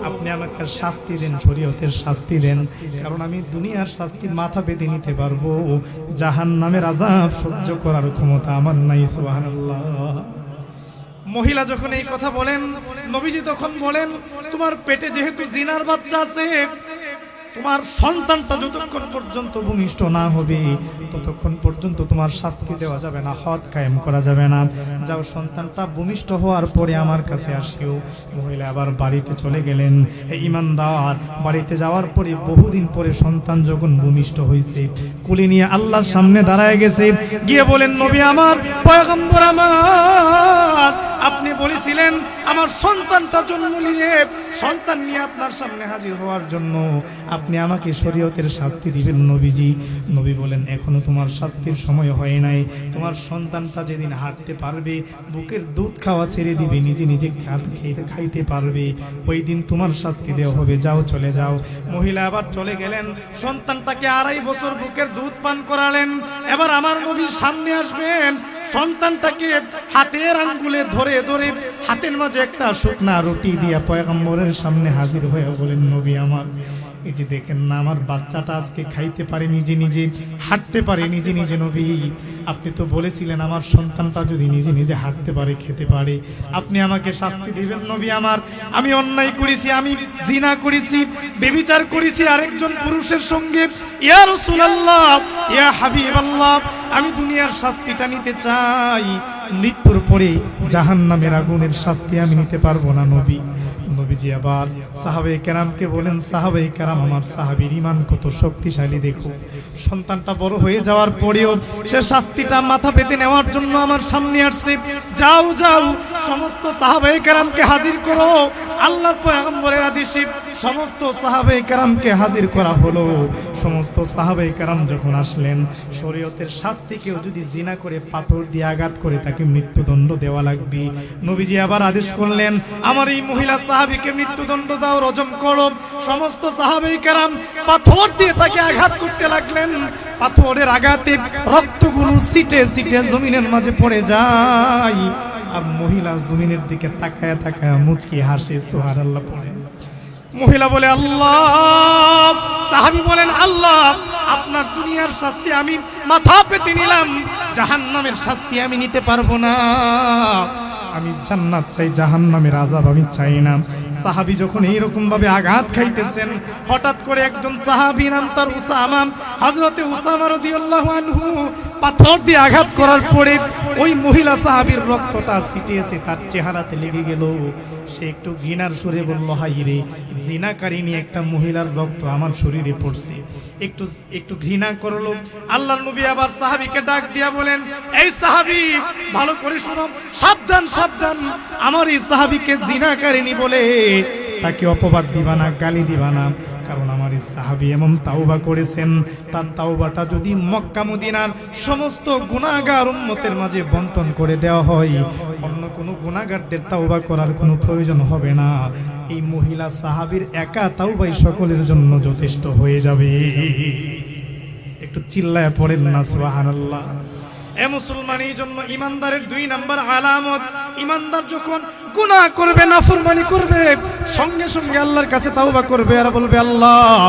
আপনি আমাকে শাস্তি দেন, শরীয়তের শাস্তি দেন, কারণ আমি দুনিয়ার শাস্তি মাথা পেতে নিতে পারবো, জাহান্নামের আযাব সহ্য করার ক্ষমতা আমার নাই। সুবহানাল্লাহ। মহিলা যখন এই কথা বলেন, নবীজি তখন বলেন, তোমার পেটে যেহেতু জিনার বাচ্চা আছে, তোমার সন্তানটা যতক্ষণ পর্যন্ত ভূমিষ্ঠ না হবে ততক্ষণ পর্যন্ত তোমার শাস্তি দেওয়া যাবে না, হদ কায়েম করা যাবে না। যাও, সন্তানটা ভূমিষ্ঠ হওয়ার পরে আমার কাছে আসিও। মহিলা আবার বাড়িতে চলে গেলেন। এই ঈমানদার বাড়িতে যাওয়ার পরে বহুদিন পরে সন্তান যখন ভূমিষ্ঠ হয়েছে, কোলে নিয়ে আল্লাহর সামনে দাঁড়ায় গেছে, গিয়ে বলেন, নবী আমার, পয়গম্বর আমার, আপনি বলেছিলেন আমার সন্তানটা জন্ম নিয়ে সন্তান নিয়ে আপনার সামনে হাজির হওয়ার জন্য আপনি আমাকে শরীয়তের শাস্তি দিবেন নবীজি। নবী বলেন, এখনো তোমার শাস্তির সময় হয় নাই, তোমার সন্তানটা যেদিন হাঁটতে পারবে, বুকের দুধ খাওয়া ছেড়ে দিবে, নিজে নিজে খাইতে পারবে, ওই দিন তোমার শাস্তি দেওয়া হবে, যাও চলে যাও। মহিলা আবার চলে গেলেন। সন্তানটাকে 2.5 বছর বুকের দুধ পান করালেন। এবার আমার নবীর সামনে আসবেন, সন্তানটাকে হাতের আঙ্গুলে ধরে ধরে হাতের মাঝে একটা শুকনা রুটি দিয়া পয়গম্বরের সামনে হাজির হয়ে বলেন, নবী আমার, এই যে দেখেন না, আমার বাচ্চাটা আজকে খাইতে পারে, নিজে নিজে হাঁটতে পারে, নিজে নিজে। নবী, আপনি তো বলেছিলেন আমার সন্তানটা যদি নিজে নিজে হাঁটতে পারে, খেতে পারে, আপনি আমাকে শাস্তি দিবেন। নবী আমার, আমি অন্যায় করেছি, আমি জিনা করেছি, ব্যভিচার করেছি আরেকজন পুরুষের সঙ্গে। ইয়া রাসূলুল্লাহ, ইয়া হাবিবাল্লাহ, আমি দুনিয়ার শাস্তিটা নিতে চাই, মৃত্যুর পরে জাহান্নামের আগুনের শাস্তি আমি নিতে পারবো না। নবী নবীজি আবার সাহাবায়ে কেরামকে বলেন, সাহাবায়ে কেরাম, আমার সাহাবীর ঈমান কত শক্তিশালী দেখো, সন্তানটা বড় হয়ে যাওয়ার পরেও সে শাস্তিটা মাথা পেতে নেওয়ার জন্য আমার সামনে আসছে। যাও যাও, সমস্ত সাহাবায়ে কেরামকে হাজির করো। আল্লাহর পয়গম্বরের আদেশে সমস্ত সাহাবায়ে কেরামকে হাজির করা হলো। সমস্ত সাহাবায়ে কেরাম যখন আসলেন, শরীয়তের শাস্তি, কেউ যদি জিনা করে পাথর দিয়ে আঘাত করে তাকে মৃত্যুদণ্ড দেওয়া লাগবে। নবীজি আবার আদেশ করলেন, আমার এই মহিলা সাহাবীকে মৃত্যুদণ্ড দাও, রজম করো। সমস্ত সাহাবায়ে কেরাম পাথর দিয়ে তাকে আঘাত করতে লাগলেন। পাথরের আঘাতে রক্তগুলো ছিটে ছিটে জমিনের মাঝে পড়ে যায়, আর মহিলা জমিনের দিকে তাকায় তাকায় মুচকি হাসে, সুবহানাল্লাহ পড়ে। মহিলা বলে, আল্লাহ। সাহাবী বলেন, আল্লাহ, আপনার দুনিয়ার শাস্তি আমি মাথা পেতে নিলাম, জাহান্নামের শাস্তি আমি নিতে পারবো না। আমি জান্নাত চাই, জাহান্নামের আযাব আমি চাই না। সাহাবী যখন এইরকম ভাবে আঘাত খাইতেছেন, হঠাৎ করে একজন সাহাবী, নাম তার উসামা, হযরতে উসামা রাদিয়াল্লাহু আনহু, পাথর দিয়ে আঘাত করার পরে ওই মহিলা সাহাবীর রক্তটা ছিটিয়েছে তার চেহারাতে লেগে গেল। সে একটু ঘৃণার সুরে বলল, হাই রে, জিনাকারিনী একটা মহিলার রক্ত আমার শরীরে পড়ছে, একটু ঘৃণা করলো। আল্লাহর নবী আবার সাহাবীকে ডাক দিয়া বলেন, এই সাহাবী, ভালো করে শোনো, সাবধান সাবধান, আমার এই সাহাবীকে জিনাকারিনী বলে তাকে অপবাদ দিবা না, গালি দিবা না, কারণ আমার এই সাহাবী এমন তাওবা করেছেন, তার তাওবাটা যদি মক্কা মদিনার সমস্ত গুনাহগার উম্মতের মাঝে বন্টন করে দেওয়া হয়, অন্য কোনো গুনাহগারদের তাওবা করার কোনো প্রয়োজন হবে না। এই মহিলা সাহাবীর একা তাওবাই সকলের জন্য যথেষ্ট হয়ে যাবে। একটু চিল্লায় পড়েন না সুবহানাল্লাহ। এ মুসলমান, এই জন্য ইমানদারের 2 নাম্বার আলামত, ইমানদার যখন গুনাহ করবে, নাফরমানি করবে, সঙ্গে সঙ্গে আল্লাহর কাছে তাওবা করবে আর বলবে, আল্লাহ,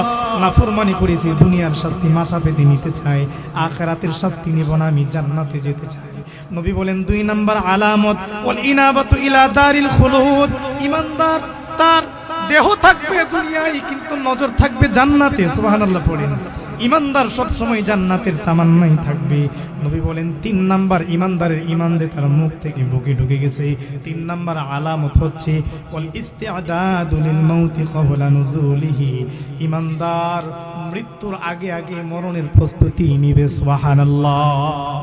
নাফরমানি করেছি, দুনিয়ার শাস্তি মাথা পেতে নিতে চাই, আখিরাতের শাস্তি নেব না, আমি জান্নাতে যেতে চাই। নবী বলেন 2 নাম্বার আলামত, ওয়াল ইনাবাতু ইলা দারিল খুলুদ, ইমানদার তার দেহ থাকবে দুনিয়ায় কিন্তু নজর থাকবে জান্নাতে। সুবহানাল্লাহ পড়েন। ইমানদার সব সময় জান্নাতের তামান্নাই থাকবে। নবী বলেন 3 নাম্বার ইমানদারের ঈমান যে তার মুখ থেকে বুকে ঢুকে গেছে। 3 নাম্বার আলামত হচ্ছে ওয়াল ইস্তিআদাদু লিল মাউতি ক্বাবলা নুজুলিহি, ইমানদার মৃত্যুর আগে আগে মরণের প্রস্তুতি নিবে। সুবহানাল্লাহ।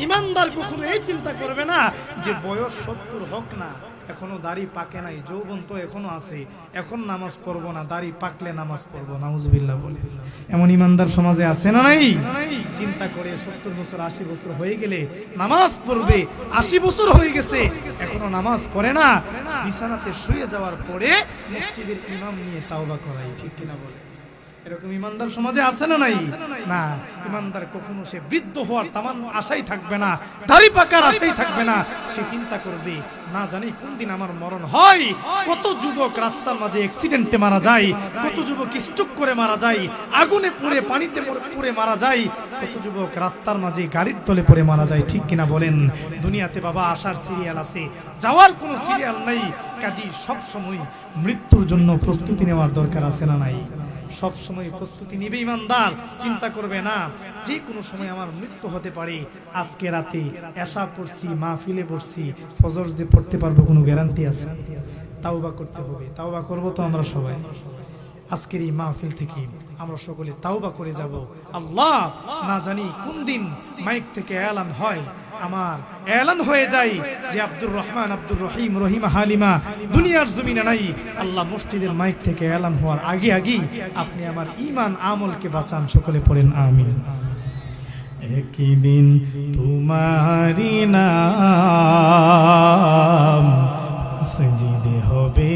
ইমানদার কখনো এই চিন্তা করবে না যে বয়স 70 হোক না, এখনো দাড়ি পাকে নাই, যৌবন তো এখনো আছে, এখন নামাজ পড়বো না, দাড়ি পাকলে নামাজ পড়বো, নাউজুবিল্লাহ বলে। এমন ইমানদার সমাজে আছে না নাই? চিন্তা করে 70 বছর 80 বছর হয়ে গেলে নামাজ পড়বে, 80 বছর হয়ে গেছে এখনো নামাজ পড়ে না, বিছানাতে শুয়ে যাওয়ার পরে মসজিদের ইমাম নিয়ে তাওবা করাই, ঠিক কিনা বলে? এরকম ইমানদার সমাজে আছে না নাই? না, ইমানদার কখনো সে বৃদ্ধ হওয়ার তামান্না আশাই থাকবে না, দাড়ি পাকার আশাই থাকবে না। সে চিন্তা করবে, না জানি কোন দিন আমার মরণ হয়। কত যুবক রাস্তার মাঝে অ্যাক্সিডেন্টে মারা যায়, কত যুবক স্ট্রোক করে মারা যায়, আগুনে পুড়ে পানিতে পুড়ে মারা যায়, কত যুবক রাস্তার মাঝে গাড়ির তলে পড়ে মারা যায়, ঠিক কিনা বলেন? দুনিয়াতে বাবা আসার সিরিয়াল আছে, যাওয়ার কোনো সিরিয়াল নাই। কাজী সব সময় মৃত্যুর জন্য প্রস্তুতি নেওয়ার দরকার আছে না নাই? সব সময় প্রস্তুতি নিবে ইমানদার, চিন্তা করবে না যে কোনো সময় আমার মৃত্যু হতে পারে। আজকে রাতে এশা পড়ছি, মাহফিলে বসছি, ফজর যে পড়তে পারবো কোনো গ্যারান্টি আছে? তাওবা করতে হবে। তাওবা করব তো আমরা সবাই। আজকের এই মাহফিল থেকে আমরা সকলে তাওবা করে যাব। আল্লাহ, না জানি কোন দিন মাইক থেকে এলান হয়, আমার এলান হয়ে যায় যে আব্দুর রহমান, আব্দুর রহিম, রহিমা, হালিমা দুনিয়ার জমিনে নাই। আল্লাহ, মসজিদের মাইক থেকে এলান হওয়ার আগে আগেই আপনি আমার ঈমান আমলকে বাঁচান। সকলে পড়েন আমিন। একদিন তোমারি নাম মসজিদে হবে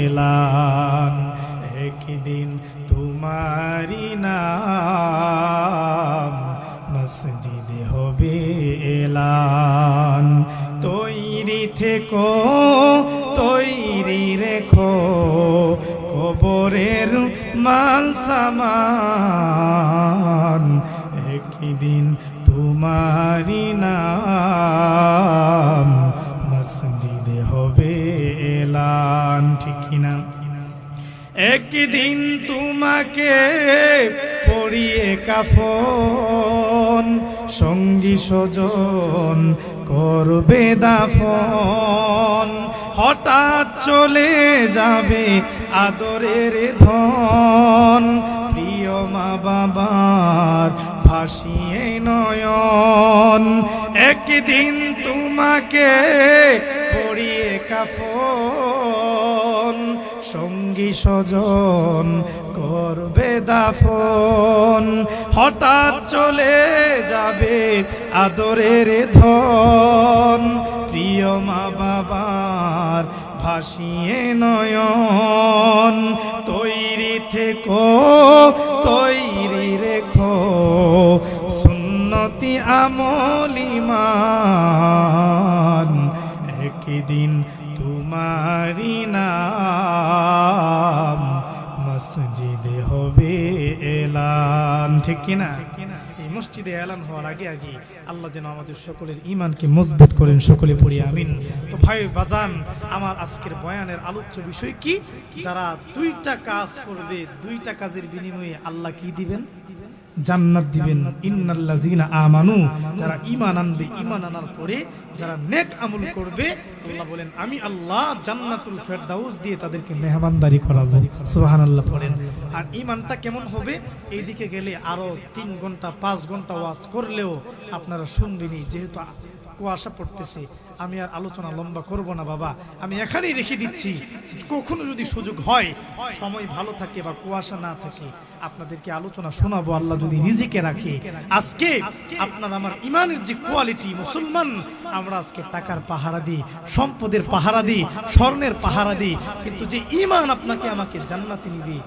এলান, একদিন তোমারি নাম মসজিদে হবে এলান। তৈরি থেকো, তৈরি রেখো কবরের মাল সামান, একদিন তোমারি নাম মসজিদে হবে এলান, ঠিক কিনা? একদিন তোমাকে পরিয়ে কাফন, সঙ্গী স্বজন করবে দাফন, হঠাৎ চলে যাবে আদরের ধন, প্রিয় মা বাবার ভাসিয়ে নয়ন। একদিন তোমাকে পরিয়ে কাফন, সঙ্গী স্বজন করবে দাফন, হঠাৎ চলে যাবে আদরের ধন, প্রিয় মা বাবার ভাসিয়ে নয়ন। তৈরি থেকো, তৈরি রেখো সুন্নতি আমল ঈমান, একদিন তোমারি নাম মসজিদে হবে এলান, ঠিক কিনা? এই মসজিদে এলান হওয়ার আগে আগে আল্লাহ যেন আমাদের সকলের ঈমানকে মজবুত করেন। সকলে পড়ি আমিন। তো ভাই বাজান, আমার আজকের বয়ানের আলোচ্য বিষয় কি? যারা দুইটা কাজ করবে, দুইটা কাজের বিনিময়ে আল্লাহ কি দিবেন? জান্নাত দিবেন। ইন্নাল্লাযীনা আমানু, যারা ঈমান আনবে, ঈমান আনার পরে যারা নেক আমল করবে, আল্লাহ বলেন আমি আল্লাহ জান্নাতুল ফেরদাউস দিয়ে তাদেরকে মেহমানদারি করাবো। সুবহানাল্লাহ পড়েন। আর ঈমানটা কেমন হবে? এইদিকে গেলে আরো 3 ঘন্টা 5 ঘন্টা ওয়াজ করলেও আপনারা শুনবেনই, যেহেতু কুয়াশা পড়তেছে। আমি আর আলোচনা লম্বা করব না বাবা, আমি এখানেই রেখে দিচ্ছি। কখনো যদি সুযোগ হয়, সময় ভালো থাকে বা কুয়াশা না থাকে, আপনাদেরকে আলোচনা শোনাবো, আল্লাহ যদি রিজিকে রাখে। আজকে আপনার আমার ইমানের যে কোয়ালিটি, মুসলমান আমরা আজকে টাকার পাহারা দিই, সম্পদের পাহারা দিই, স্বর্ণের পাহারা দিই, কিন্তু যে ইমান আপনাকে আমাকে জান্নাতে নিবে,